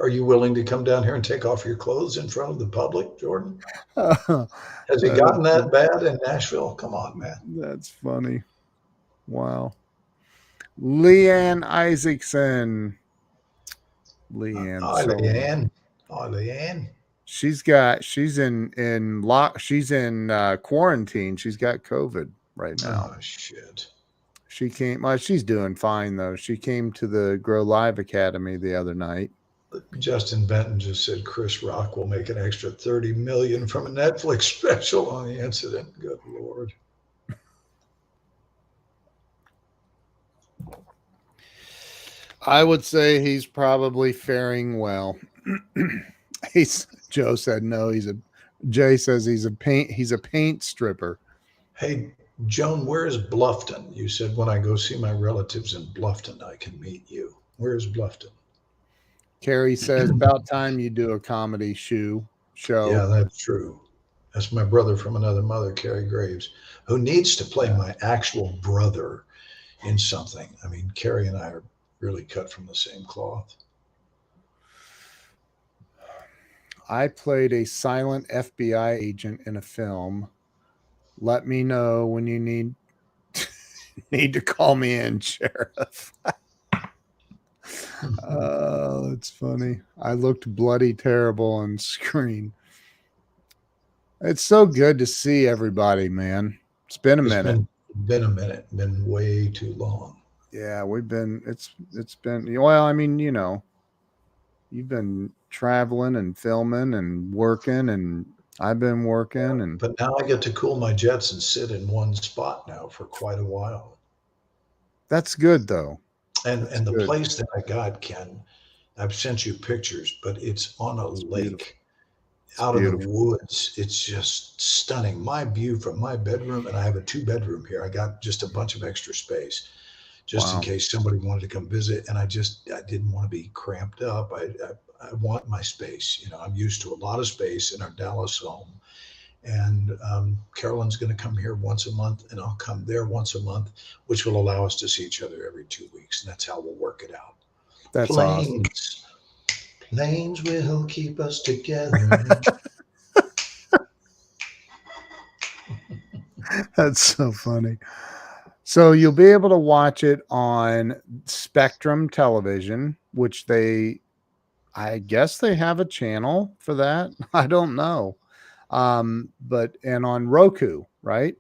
Are you willing to come down here and take off your clothes in front of the public, Jordan? Has it gotten that bad in Nashville? Come on, man. That's funny. Wow. Leanne Isaacson. Leanne. Leanne. She's in quarantine. She's got COVID right now. Oh shit. She came. Well, she's doing fine though. She came to the Grow Live Academy the other night. Justin Benton just said Chris Rock will make an extra $30 million from a Netflix special on the incident. Good Lord. I would say he's probably faring well. Joe said no. Jay says he's a paint stripper. Hey, Joan, where is Bluffton? You said when I go see my relatives in Bluffton, I can meet you. Where is Bluffton? Carrie says about time you do a comedy show. Yeah, that's true. That's my brother from another mother, Carrie Graves, who needs to play my actual brother in something. I mean, Carrie and I are really cut from the same cloth. I played a silent FBI agent in a film. Let me know when you need to call me in, Sheriff. Oh, it's funny. I looked bloody terrible on screen. It's so good to see everybody, man. It's been a minute. Been a minute. Been way too long. Yeah, it's been, well, I mean, you've been traveling and filming and working, and I've been working, and But now I get to cool my jets and sit in one spot now for quite a while. that's good though. And the good. place that I got, Ken, I've sent you pictures, but it's on a lake out of the woods. It's just stunning. My view from my bedroom, and I have a 2-bedroom here. I got just a bunch of extra space just in case somebody wanted to come visit. And I didn't want to be cramped up. I want my space. I'm used to a lot of space in our Dallas home. And Carolyn's going to come here once a month, and I'll come there once a month, which will allow us to see each other every 2 weeks. And that's how we'll work it out. That's awesome. Planes will keep us together. That's so funny. So you'll be able to watch it on Spectrum Television, which I guess they have a channel for that. I don't know. But on Roku, right?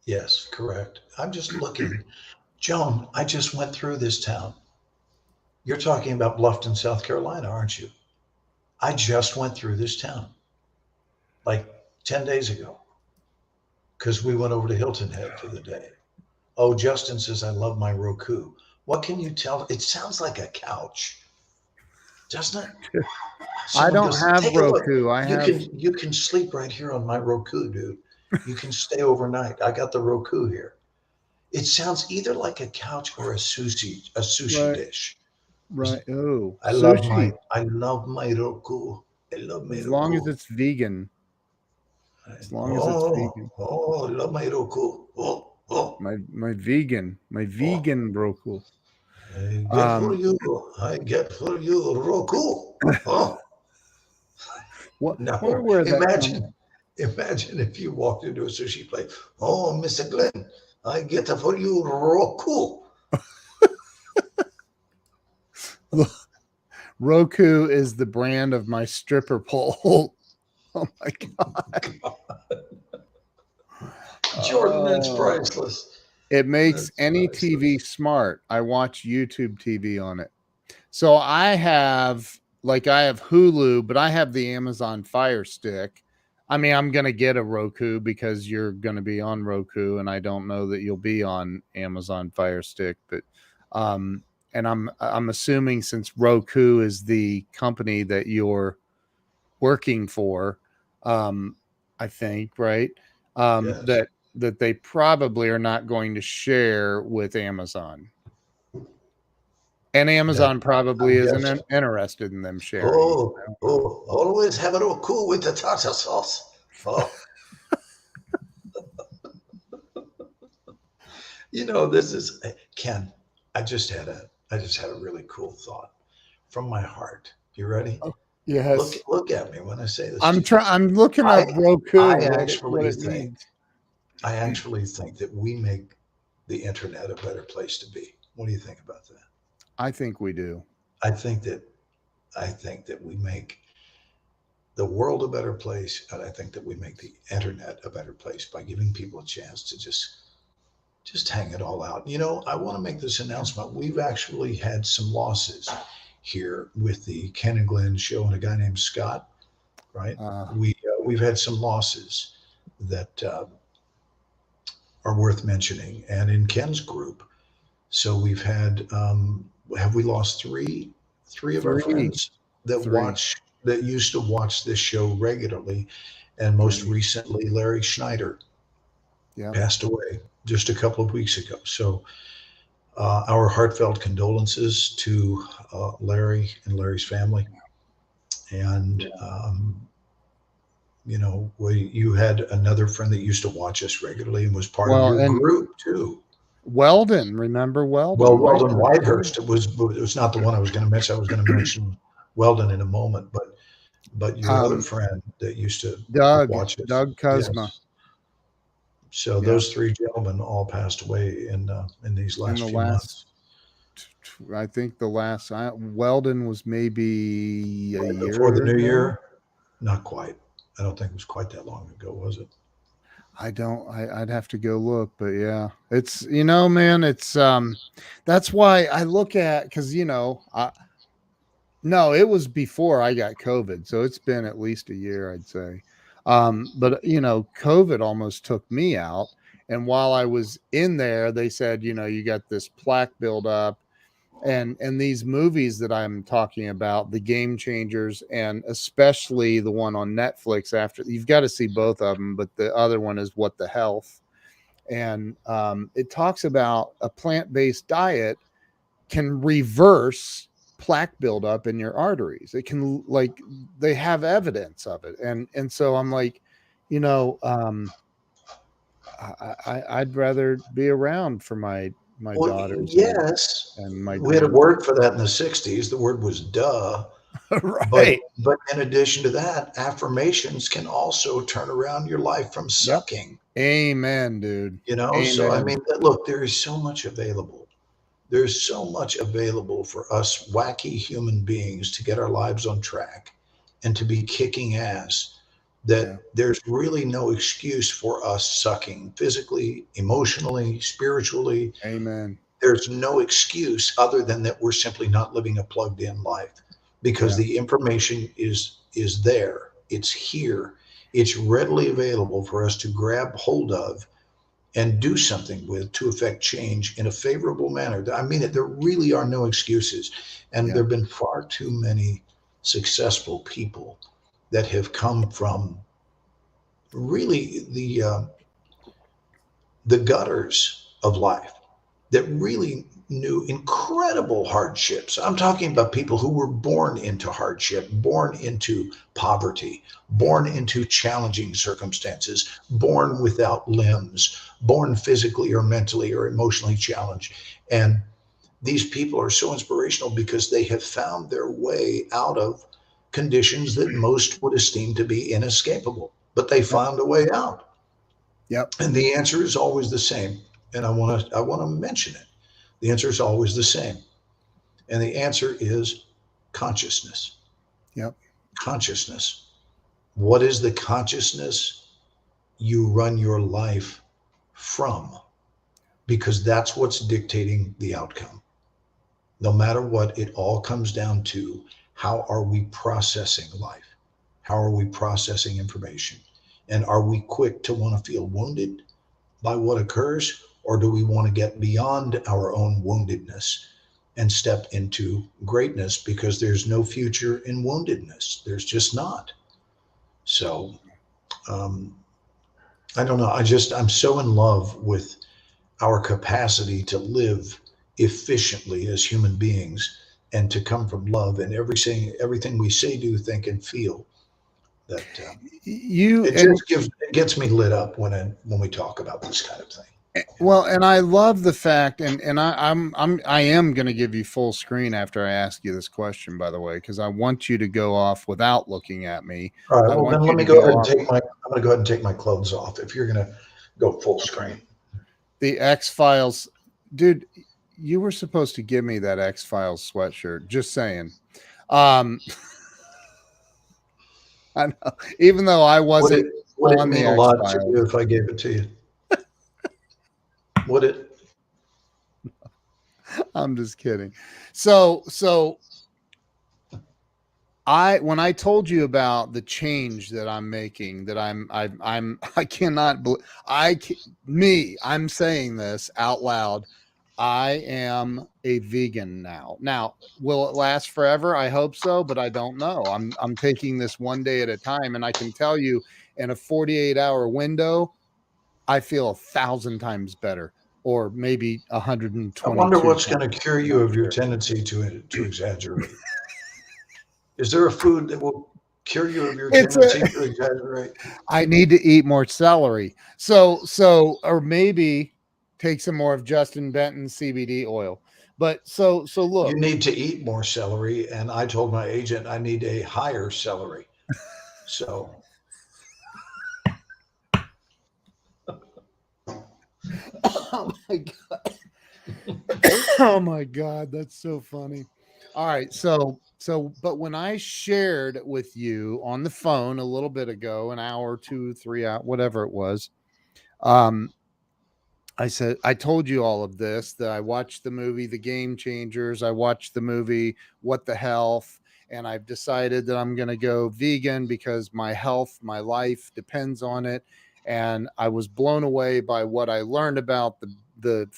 Yes, correct. I'm just looking. Joan, I just went through this town. You're talking about Bluffton, South Carolina, aren't you? I just went through this town like 10 days ago because we went over to Hilton Head for the day. Oh, Justin says, I love my Roku. What can you tell? It sounds like a couch, doesn't it? I don't have Roku. You can sleep right here on my Roku, dude. You can stay overnight. I got the Roku here. It sounds either like a couch or a sushi dish. Right. Oh, I love my Roku. I love my Roku. As long as it's vegan. As long as it's vegan. Oh, I love my Roku. Oh. My vegan Roku. I get for you Roku. Oh. What? No, imagine if you walked into a sushi place. Oh, Mr. Glenn, I get for you Roku. Roku is the brand of my stripper pole. Oh my God. Jordan, that's priceless. It makes any TV smart. I watch YouTube TV on it. So I have Hulu, but I have the Amazon Fire Stick. I mean, I'm going to get a Roku because you're going to be on Roku, and I don't know that you'll be on Amazon Fire Stick, but and I'm assuming since Roku is the company that you're working for, I think, right? Yes. That they probably are not going to share with Amazon. And Amazon probably isn't interested in them sharing. Always have a Roku with the tartar sauce. Oh. This is Ken. I just had a really cool thought from my heart. You ready? Oh, yes. Look at me when I say this. I'm looking up Roku. I actually think that we make the internet a better place to be. What do you think about that? I think we do. I think that we make the world a better place, and I think that we make the internet a better place by giving people a chance to just hang it all out. I want to make this announcement. We've actually had some losses here with the Ken and Glenn show and a guy named Scott, right? We've had some losses that are worth mentioning, and in Ken's group. So we've had, have we lost three of our friends that watch that used to watch this show regularly. And most recently, Larry Schneider Yeah. passed away just a couple of weeks ago. So, our heartfelt condolences to Larry and Larry's family. And, you had another friend that used to watch us regularly and was part of Well, your and group too. Weldon, remember Well, Weldon? Weldon Whitehurst, it was not the one I was going to mention. I was going to mention Weldon in a moment, but your other friend that used to Doug watch us. Kuzma. Yes. So Yeah. those three gentlemen all passed away in these last few months. I think the last Weldon was maybe a Right year before the new ago. year. Not quite. I don't think it was quite that long ago, was it? I'd have to go look, but yeah, it's, man, it's, that's why I look at, cause no, it was before I got COVID. So it's been at least a year, I'd say. But COVID almost took me out. And while I was in there, they said, you got this plaque buildup, and these movies that I'm talking about, the Game Changers, and especially the one on Netflix, after, you've got to see both of them, but the other one is What the Health. And it talks about a plant-based diet can reverse plaque buildup in your arteries. It can, like, they have evidence of it. And so I'm like, I'd rather be around for my daughters. Yes, And my we had a word for that in the 60s. The word was duh. right. But in addition to that, affirmations can also turn around your life from sucking. Amen, dude. Amen. So I mean, look, there is so much available. There's so much available for us wacky human beings to get our lives on track and to be kicking ass, that there's really no excuse for us sucking physically, emotionally, spiritually. Amen. There's no excuse other than that we're simply not living a plugged in life, because the information is there. It's here. It's readily available for us to grab hold of and do something with to affect change in a favorable manner. I mean, there really are no excuses. And there have been far too many successful people that have come from really the gutters of life, that really knew incredible hardships. I'm talking about people who were born into hardship, born into poverty, born into challenging circumstances, born without limbs, born physically or mentally or emotionally challenged. And these people are so inspirational because they have found their way out of conditions that most would esteem to be inescapable, but they found a way out. Yep. And the answer is always the same. And I want to mention it. The answer is always the same. And the answer is consciousness. Yep. Consciousness. What is the consciousness you run your life from? Because that's what's dictating the outcome. No matter what, it all comes down to, how are we processing life? How are we processing information? And are we quick to want to feel wounded by what occurs? Or do we want to get beyond our own woundedness and step into greatness? Because there's no future in woundedness. There's just not. So I don't know. I'm so in love with our capacity to live efficiently as human beings and to come from love, and everything we say, do, think, and feel. That it gets me lit up when we talk about this kind of thing. Well, and I love the fact, and I am going to give you full screen after I ask you this question, by the way, because I want you to go off without looking at me. All right. Well, then let me go ahead and I'm going to go ahead and take my clothes off if you're going to go full screen. The X-Files, dude, you were supposed to give me that X-Files sweatshirt. Just saying. I know, even though I wasn't. Would it mean a lot to you if I gave it to you? Would it? I'm just kidding. So when I told you about the change that I'm making, that I'm saying this out loud. I am a vegan now. Now, will it last forever? I hope so, but I don't know. I'm taking this one day at a time, and I can tell you in a 48-hour window, I feel 1,000 times better, or maybe I 122 wonder what's going times. to cure you Not of your sure. tendency to exaggerate. Is there a food that will cure you of your It's tendency a to exaggerate? I need to eat more celery. So or maybe take some more of Justin Benton CBD oil. But so You look, need to eat more celery, and I told my agent I need a higher celery. So oh my god. Oh my god, that's so funny. All right, but when I shared with you on the phone a little bit ago, an hour, 2, 3 hours, whatever it was, um, I said I told you all of this, that I watched the movie The Game Changers, I watched the movie What the Health, and I've decided that I'm going to go vegan because my health, my life depends on it. And I was blown away by what I learned about the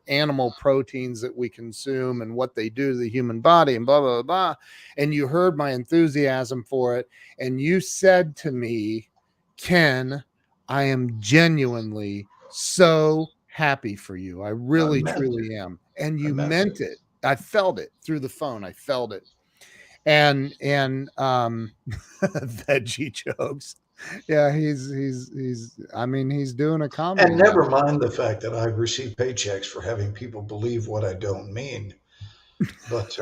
animal proteins that we consume and what they do to the human body and blah blah blah. And you heard my enthusiasm for it, and you said to me, Ken, I am genuinely so happy for you. I I really, meant truly it. am. And I you meant it. meant it. I felt it through the phone. I felt it. And veggie jokes. Yeah, he's I mean, he's doing a comedy And now. never mind the fact that I've received paychecks for having people believe what I don't mean. But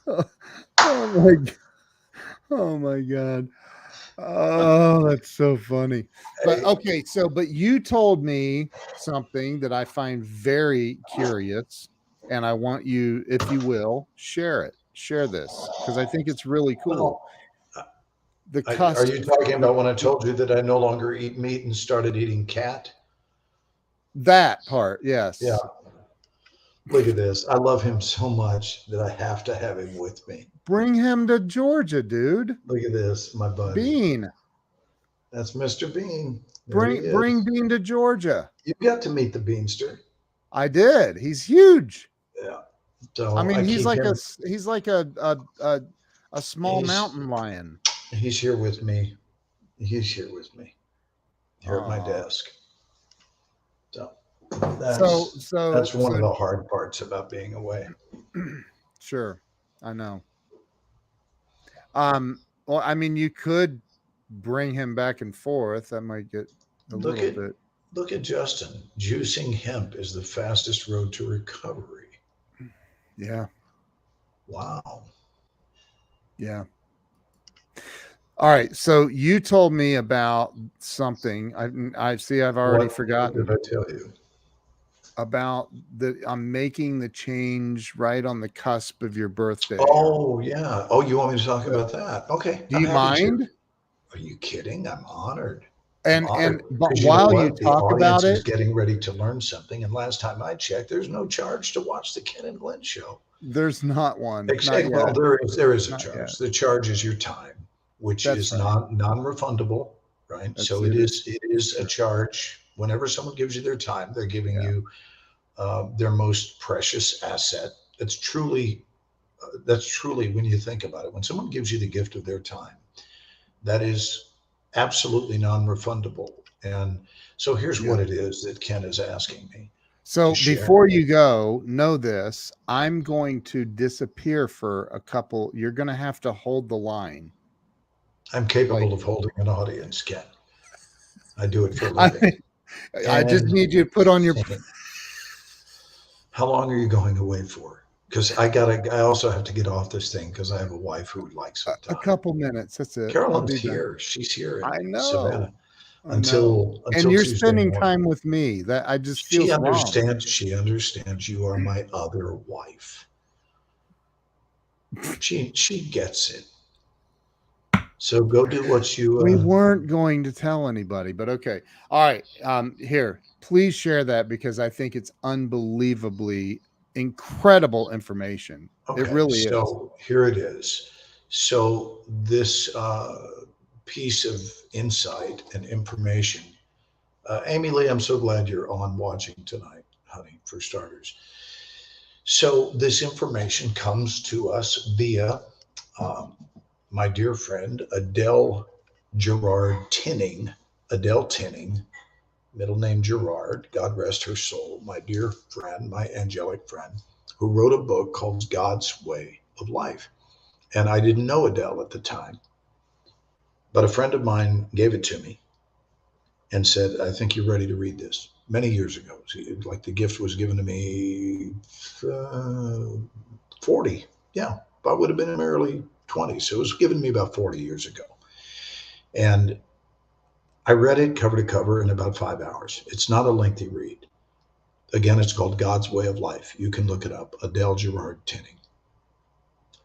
Oh my oh my god. Oh, that's so funny. But hey, okay, but you told me something that I find very curious, and I want you, if you will, share it. Share this because I think it's really cool. well, The are cusp you talking with about when I told you that I no longer eat meat and started eating cat? that part, Yeah. yes. Look at this. I love him so much that I have to have him with me. Bring him to Georgia, dude. Look at this, my buddy. Bean. That's Mr. Bean. There he Bring is. Bean to Georgia. You got to meet the Beanster. I did. He's huge. Yeah. I So mean, I keep him. he's like a small He's mountain lion. he's here with me. He's here with me. Here at my Oh, desk. So so that's so one so of the hard parts about being away. sure, I know. Well, I mean, you could bring him back and forth. That might get a Look little at bit. look at Justin. Juicing hemp is the fastest road to recovery. Yeah, Wow. yeah. All right. So you told me about something. I see. I've already What did forgotten I tell you? about the. I'm making the change right on the cusp of your birthday here. Oh yeah. Oh, you want me to talk So, about that? Okay, do I'm you happy to. mind? Are you kidding? I'm honored. I'm And honored but because you know while you what? The talk about audience is it, getting ready to learn something. And last time I checked, there's no charge to watch the Ken and Glenn show. there's not one. Not Except, well, yet. there is a Not yet. charge. The charge is your time, which That's is right. non-refundable, right? That's So it. it is a charge. Whenever someone gives you their time, they're giving Yeah. you their most precious asset. That's truly when you think about it. When someone gives you the gift of their time, that is absolutely non-refundable. And so here's Yeah. what it is that Ken is asking me So to share. before you go, know this. I'm going to disappear for a couple. You're going to have to hold the line. I'm capable Like of holding an audience, Ken. I do it for a I, living. I just And need you to put on your how long are you going away for? Because I also have to get off this thing because I have a wife who would like some a time. couple minutes. That's it. I'll Carolyn's be back. here. She's here I in know. Savannah I know. And until you're Tuesday spending morning. time with me. That I just She feels wrong. understands. She understands you are my other wife. She gets it. So go do what you. We weren't going to tell anybody, but okay. All right. Here, please share that because I think it's unbelievably incredible information. It Okay, really is. so here it is. So this piece of insight and information Amy Lee, I'm so glad you're on watching tonight, honey, for starters. So, this information comes to us via um, my dear friend, Adele Gerard Tinning. Adele Tinning, middle name Gerard, God rest her soul, my dear friend, my angelic friend, who wrote a book called God's Way of Life. And I didn't know Adele at the time, but a friend of mine gave it to me and said, I think you're ready to read this. Many years ago. Like the gift was given to me 40. Yeah, I would have been in my early 20s. So it was given to me about 40 years ago. And I read it cover to cover in about 5 hours. It's not a lengthy read. Again, it's called God's Way of Life. You can look it up, Adele Gerard Tinning.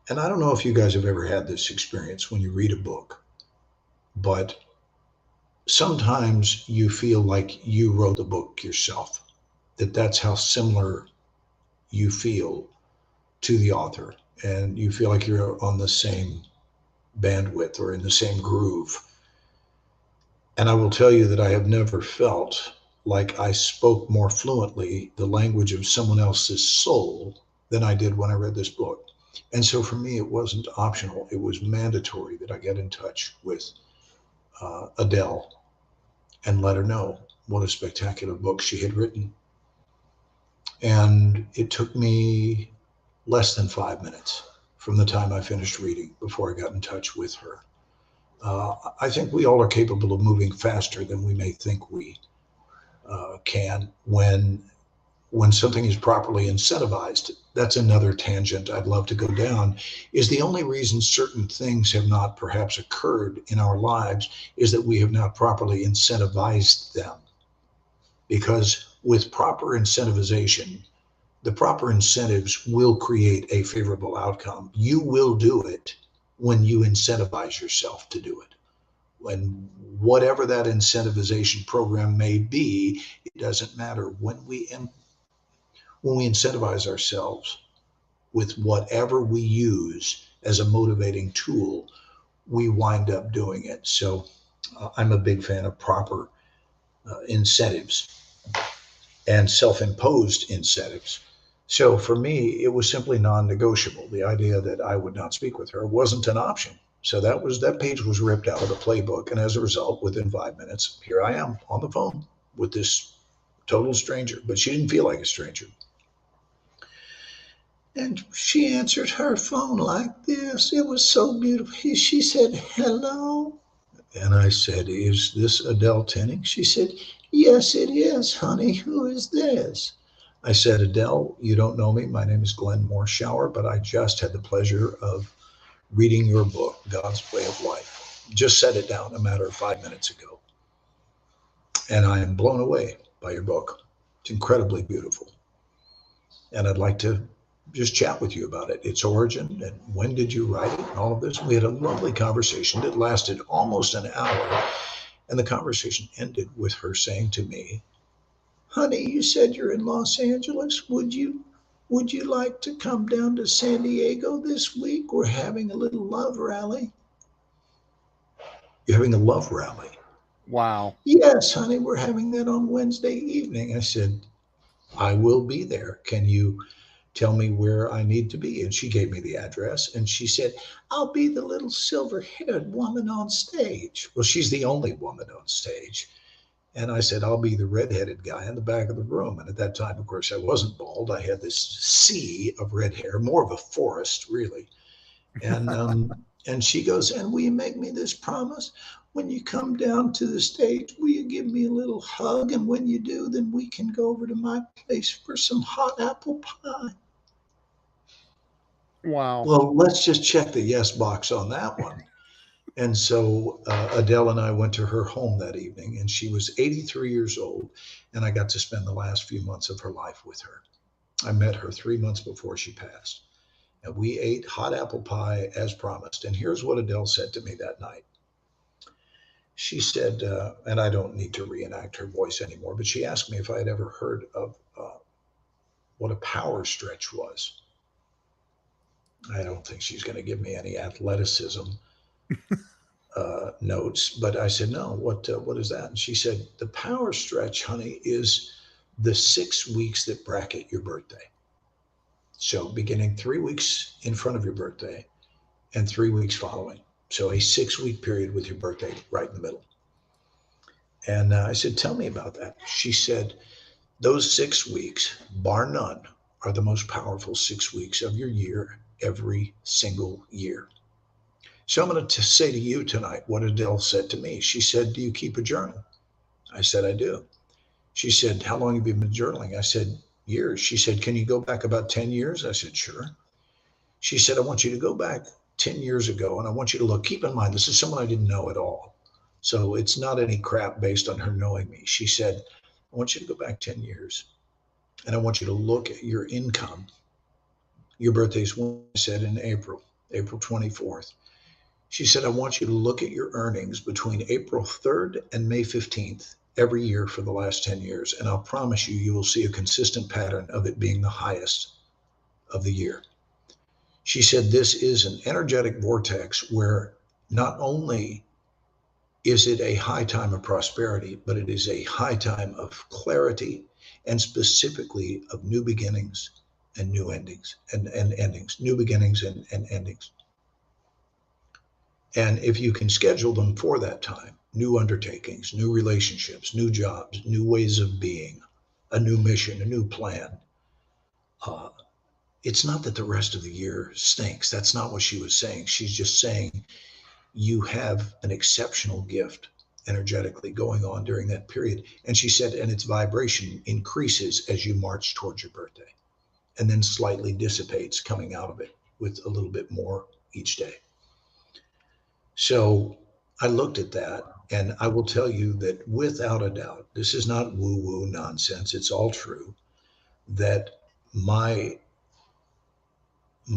And I don't know if you guys have ever had this experience when you read a book, but sometimes you feel like you wrote the book yourself, that's how similar you feel to the author, and you feel like you're on the same bandwidth or in the same groove. And I will tell you that I have never felt like I spoke more fluently the language of someone else's soul than I did when I read this book. And so for me, it wasn't optional, it was mandatory that I get in touch with Adele and let her know what a spectacular book she had written. And it took me less than 5 minutes from the time I finished reading before I got in touch with her. I think we all are capable of moving faster than we may think we can when something is properly incentivized. That's another tangent I'd love to go down. Is the only reason certain things have not perhaps occurred in our lives is that we have not properly incentivized them. Because with proper incentivization, the proper incentives will create a favorable outcome. You will do it when you incentivize yourself to do it. When whatever that incentivization program may be, it doesn't matter. When we incentivize ourselves with whatever we use as a motivating tool, we wind up doing it. So I'm a big fan of proper incentives and self-imposed incentives. So for me, it was simply non-negotiable. The idea that I would not speak with her wasn't an option. So that page was ripped out of the playbook, and as a result, within 5 minutes, here I am on the phone with this total stranger. But she didn't feel like a stranger. And she answered her phone like this. It was so beautiful. She said, "Hello." And I said, "Is this Adele Tinning?" She said, "Yes, it is, honey. Who is this?" I said, "Adele, you don't know me. My name is Glenn Morshower, but I just had the pleasure of reading your book, God's Way of Life. Just set it down a matter of 5 minutes ago. And I am blown away by your book. It's incredibly beautiful. And I'd like to just chat with you about it, its origin, and when did you write it, and all of this." We had a lovely conversation that lasted almost an hour. And the conversation ended with her saying to me, "Honey, you said you're in Los Angeles. Would you like to come down to San Diego this week? We're having a little love rally." You're having a love rally? Wow. "Yes, honey, we're having that on Wednesday evening." I said, "I will be there. Can you tell me where I need to be?" And she gave me the address, and she said, "I'll be the little silver-haired woman on stage." Well, she's the only woman on stage. And I said, "I'll be the redheaded guy in the back of the room." And at that time, of course, I wasn't bald. I had this sea of red hair, more of a forest, really. And she goes, "And will you make me this promise? When you come down to the stage, will you give me a little hug? And when you do, then we can go over to my place for some hot apple pie." Wow. Well, let's just check the yes box on that one. And so Adele and I went to her home that evening, and she was 83 years old. And I got to spend the last few months of her life with her. I met her 3 months before she passed. And we ate hot apple pie as promised. And here's what Adele said to me that night. She said, and I don't need to reenact her voice anymore, but she asked me if I had ever heard of what a power stretch was. I don't think she's going to give me any athleticism notes, but I said, no, what is that? And she said, the power stretch, honey, is the 6 weeks that bracket your birthday. So beginning 3 weeks in front of your birthday and 3 weeks following. So a 6 week period with your birthday right in the middle. And I said, tell me about that. She said, those 6 weeks, bar none, are the most powerful 6 weeks of your year every single year. So I'm going to say to you tonight what Adele said to me. She said, do you keep a journal? I said, I do. She said, how long have you been journaling? I said, years. She said, can you go back about 10 years? I said, sure. She said, I want you to go back 10 years ago and I want you to look. Keep in mind, this is someone I didn't know at all. So it's not any crap based on her knowing me. She said, I want you to go back 10 years and I want you to look at your income. Your birthday's, I said, in April 24th. She said, I want you to look at your earnings between April 3rd and May 15th every year for the last 10 years. And I'll promise you, you will see a consistent pattern of it being the highest of the year. She said, this is an energetic vortex where not only is it a high time of prosperity, but it is a high time of clarity and specifically of new beginnings and new endings and endings, new beginnings and endings. And if you can schedule them for that time, new undertakings, new relationships, new jobs, new ways of being, a new mission, a new plan, it's not that the rest of the year stinks. That's not what she was saying. She's just saying you have an exceptional gift energetically going on during that period. And she said, and its vibration increases as you march towards your birthday and then slightly dissipates coming out of it with a little bit more each day. So I looked at that and I will tell you that without a doubt, this is not woo-woo nonsense. It's all true that my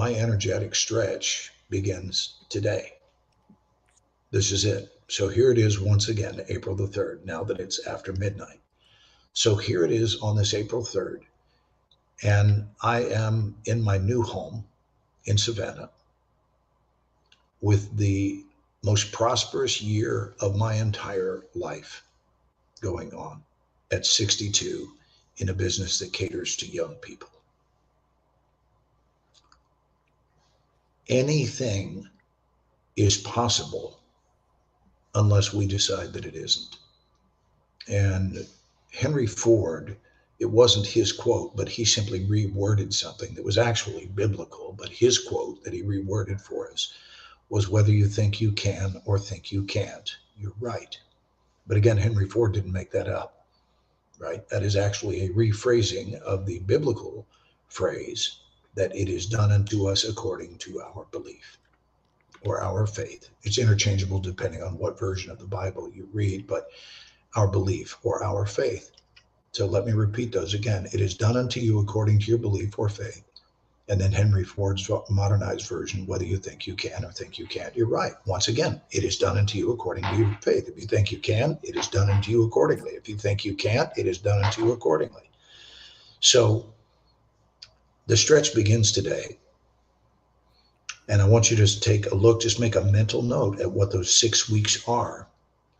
energetic stretch begins today. This is it. So here it is once again, April the 3rd, now that it's after midnight. So here it is on this April 3rd. And I am in my new home in Savannah with the most prosperous year of my entire life going on at 62 in a business that caters to young people. Anything is possible unless we decide that it isn't. And Henry Ford, it wasn't his quote, but he simply reworded something that was actually biblical. But his quote that he reworded for us was, whether you think you can or think you can't, you're right. But again, Henry Ford didn't make that up, right? That is actually a rephrasing of the biblical phrase that it is done unto us according to our belief or our faith. It's interchangeable depending on what version of the Bible you read, but our belief or our faith. So let me repeat those again. It is done unto you according to your belief or faith. And then Henry Ford's modernized version, whether you think you can or think you can't, you're right. Once again, it is done unto you according to your faith. If you think you can, it is done unto you accordingly. If you think you can't, it is done unto you accordingly. So the stretch begins today. And I want you to take a look, just make a mental note at what those 6 weeks are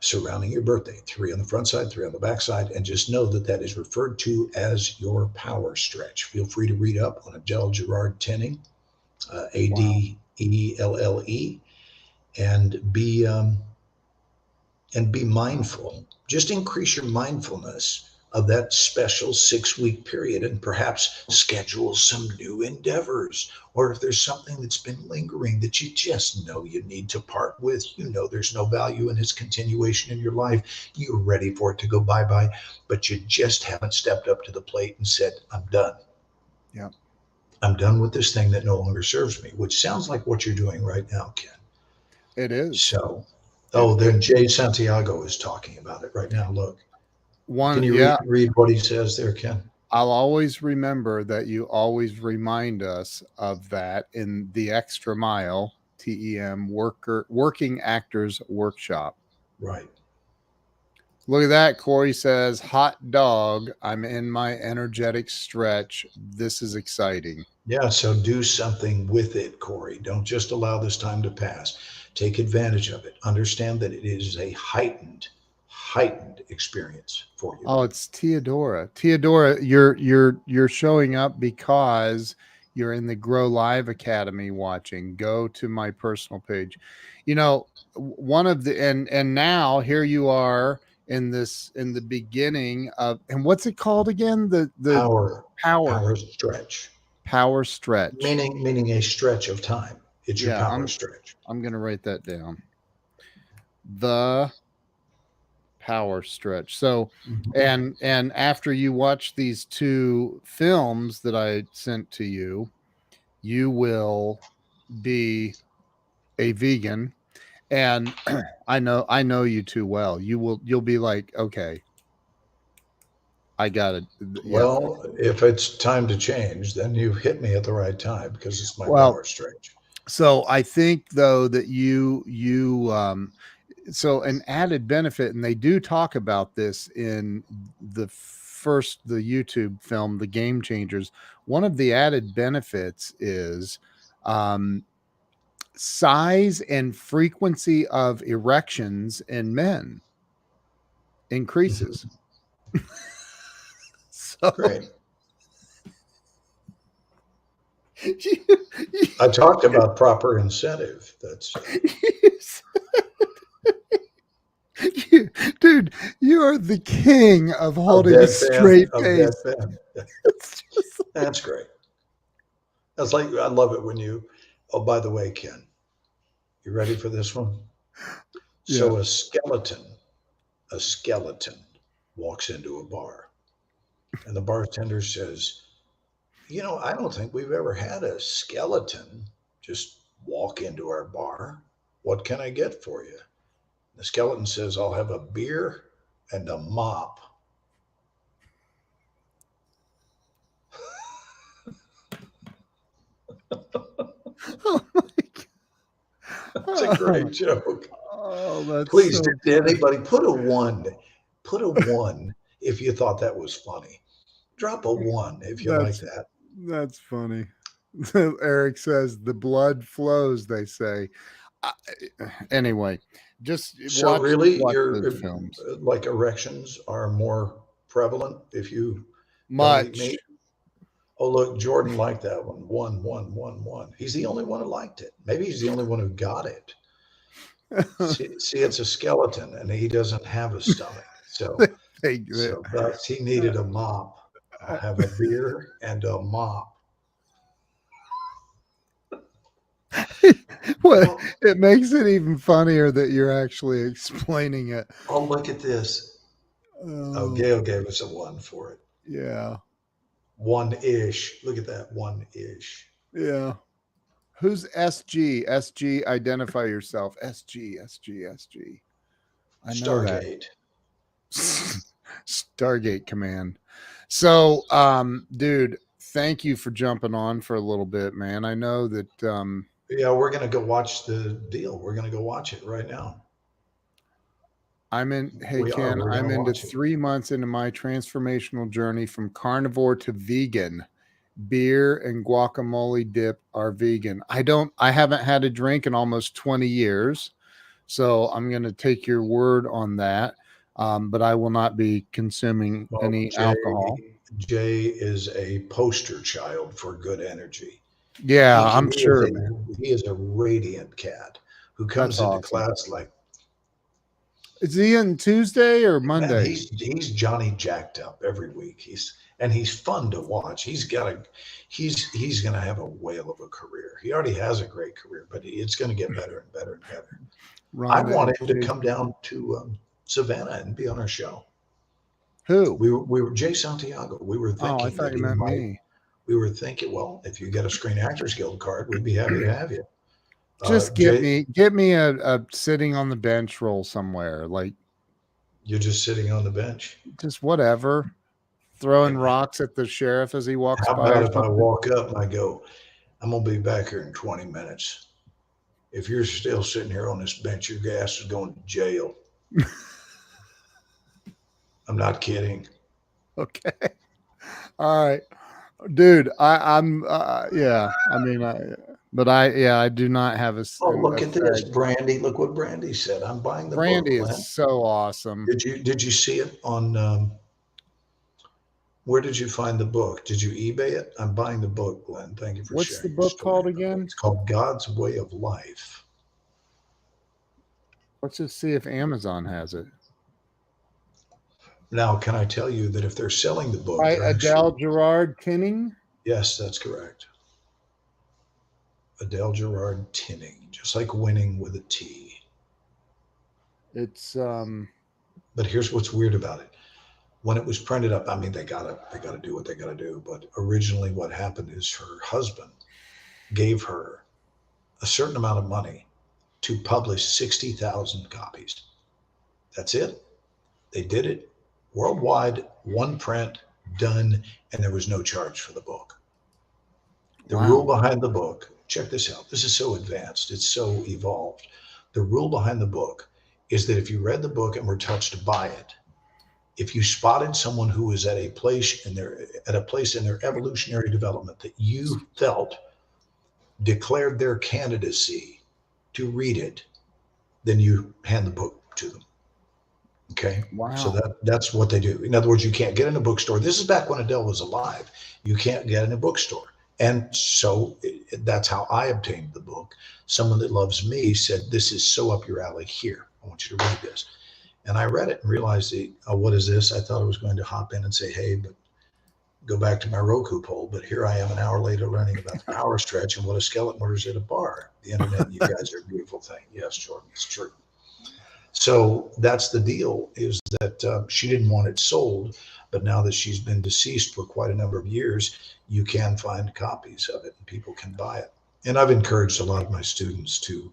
surrounding your birthday. 3 on the front side, 3 on the back side, and just know that that is referred to as your power stretch. Feel free to read up on Adele Gerard Tenning, Adelle, and be mindful. Just increase your mindfulness of that special 6 week period and perhaps schedule some new endeavors. Or if there's something that's been lingering that you just know you need to part with, you know there's no value in its continuation in your life, you're ready for it to go bye-bye, but you just haven't stepped up to the plate and said, I'm done. Yeah. I'm done with this thing that no longer serves me, which sounds like what you're doing right now, Ken. It is. So, then Jay Santiago is talking about it right now. Look. Can you read what he says there, Ken? I'll always remember that you always remind us of that in the Extra Mile TEM Working Actors Workshop. Right. Look at that. Corey says, hot dog. I'm in my energetic stretch. This is exciting. Yeah, so do something with it, Corey. Don't just allow this time to pass. Take advantage of it. Understand that it is a heightened experience for you. Oh, it's Theodora. Theodora, you're showing up because you're in the Grow Live Academy watching. Go to my personal page. You know, one of the and now here you are in the beginning of, and what's it called again? The Power stretch. power stretch. Meaning a stretch of time. It's your Yeah, power stretch. I'm gonna write that down. The power stretch. So, and after you watch these 2 films that I sent to you, you will be a vegan. And I know you too well. You'll be like, okay, I got it. Yeah. Well, if it's time to change, then you hit me at the right time because it's my Well, power stretch. so I think though that so an added benefit, and they do talk about this in the YouTube film, The Game Changers. One of the added benefits is size and frequency of erections in men increases. So Great. I talked about proper incentive. That's dude, you are the king of holding a straight face. That's great. That's like, I love it when you, oh, by the way, Ken, you ready for this one? Yeah. So a skeleton walks into a bar and the bartender says, I don't think we've ever had a skeleton just walk into our bar. What can I get for you? The skeleton says, I'll have a beer and a mop. Oh my God. That's a great joke. Oh, that's Please, so did anybody put a 1? Put a 1 if you thought that was funny. Drop a 1 if you like that. That's funny. Eric says the blood flows, they say. Anyway, just So watch your those films. like erections are more prevalent if you Much. don't eat meat? Oh, look, Jordan liked that one. 1, 1, 1, 1. He's the only one who liked it. Maybe he's the only one who got it. see, it's a skeleton and he doesn't have a stomach. So thus he needed a mop. I'll have a beer and a mop. Well, it makes it even funnier that you're actually explaining it. Oh, look at this. Oh, Gail gave us a 1 for it. Yeah. 1-ish. Look at that. 1-ish. Yeah. Who's SG? SG, identify yourself. SG. I know Stargate. that. Stargate Command. So, dude, thank you for jumping on for a little bit, man. I know that. Yeah, we're gonna go watch the deal. We're gonna go watch it right now. I'm into 3 months into my transformational journey from carnivore to vegan. Beer and guacamole dip are vegan. I haven't had a drink in almost 20 years. So I'm going to take your word on that. But I will not be consuming any alcohol. Jay is a poster child for good energy. Yeah, I'm sure. He is a radiant cat who comes into class like. Is he in Tuesday or Monday? Man, he's Johnny jacked up every week. He's fun to watch. He's gonna have a whale of a career. He already has a great career, but it's gonna get better and better and better. I want him to come down to Savannah and be on our show. Who? We were Jay Santiago. We were thinking. Oh, I thought you meant me. We were thinking, well, if you get a Screen Actors Guild card, we'd be happy to have you. Just get me a sitting on the bench role somewhere. Like you're just sitting on the bench. Just whatever. Throwing rocks at the sheriff as he walks by. How about if I walk up and I go, I'm gonna be back here in 20 minutes. If you're still sitting here on this bench, your ass is going to jail. I'm not kidding. Okay. All right. Dude, I'm yeah. I mean, I do not have Oh, look a at this, fag. Brandy. Look what Brandy said. I'm buying the book, Brandy is Glenn. so awesome. Did you see it on where did you find the book? Did you eBay it? I'm buying the book, Glenn. Thank you for What's the sharing your book story. called again? It's called God's Way of Life. Let's just see if Amazon has it. Now, can I tell you that if they're selling the book, By they're Adele actually, Gerard Tinning. yes, that's correct. Adele Gerard Tinning, just like winning with a T. It's But here's what's weird about it. When it was printed up, I mean, they gotta do what they gotta do. But originally, what happened is her husband gave her a certain amount of money to publish 60,000 copies. That's it. They did it worldwide, one print, done, and there was no charge for the book. The rule behind the book, check this out. This is so advanced, it's so evolved. The rule behind the book is that if you read the book and were touched by it, if you spotted someone who was at a place in their evolutionary development that you felt declared their candidacy to read it, then you hand the book to them. Okay. Wow. So that's what they do. In other words, you can't get in a bookstore. This is back when Adele was alive. You can't get in a bookstore. And so that's how I obtained the book. Someone that loves me said, "This is so up your alley. Here, I want you to read this." And I read it and realized, what is this? I thought I was going to hop in and say, "Hey, but go back to my Roku poll." But here I am an hour later learning about the power stretch and what a skeleton orders at a bar. The internet, you guys are a beautiful thing. Yes, Jordan, it's true. So that's the deal, is that she didn't want it sold, but now that she's been deceased for quite a number of years, you can find copies of it and people can buy it. And I've encouraged a lot of my students to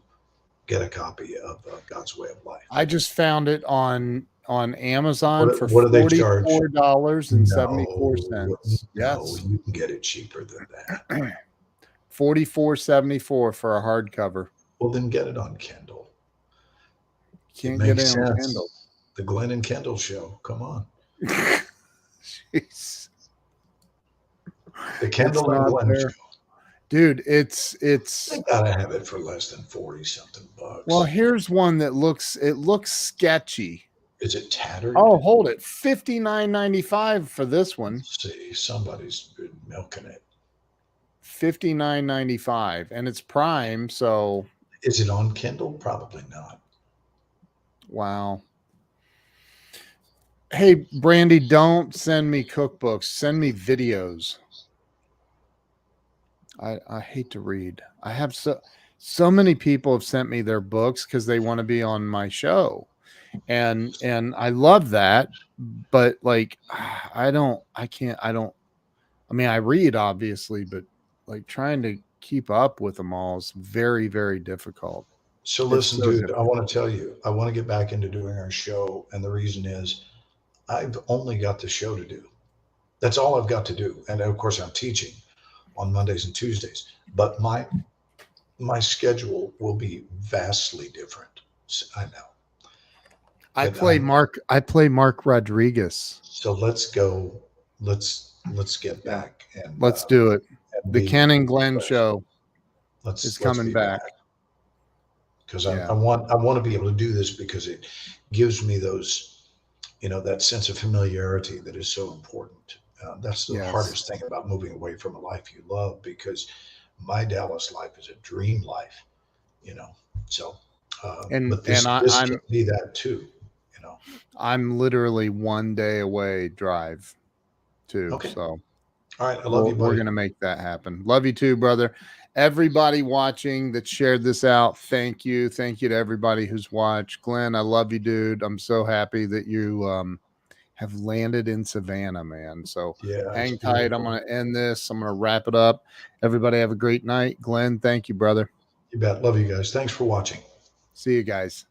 get a copy of God's Way of Life. I just found it on Amazon for What do they charge? $44.74. No, you can get it cheaper than that. $44.74 for a hardcover. Well, then get it on Kindle. Can't get it on Kindle. The Glenn and Kendall show. Come on. Jeez. The Kendall and Glenn show. Dude, it's I gotta have it for less than 40 something bucks. Well, here's one that looks sketchy. Is it tattered? Oh, hold it. $59.95 for this one. Let's see, somebody's been milking it. $59.95, and it's Prime, so is it on Kindle? Probably not. Wow. Hey, Brandy, don't send me cookbooks. Send me videos. I hate to read. I have so many people have sent me their books because they want to be on my show. And I love that, but like I mean, I read obviously, but like trying to keep up with them all is very, very difficult. So listen, dude, I want to tell you, I want to get back into doing our show. And the reason is I've only got the show to do. That's all I've got to do. And of course I'm teaching on Mondays and Tuesdays, but my schedule will be vastly different. I know. I play Mark Rodriguez. So let's go. Let's get back and let's do it. The Ken and Glenn show is coming back. Because I want to be able to do this because it gives me those, that sense of familiarity that is so important. That's the hardest thing about moving away from a life you love, because my Dallas life is a dream life, So, but this can be that too, I'm literally 1 day away drive too. Okay. So, all right, I love you, buddy. We're gonna make that happen. Love you too, brother. Everybody watching that shared this out, thank you. Thank you to everybody who's watched. Glenn, I love you, dude. I'm so happy that you have landed in Savannah, man. So hang tight. I'm going to end this. I'm going to wrap it up. Everybody have a great night. Glenn, thank you, brother. You bet. Love you guys. Thanks for watching. See you guys.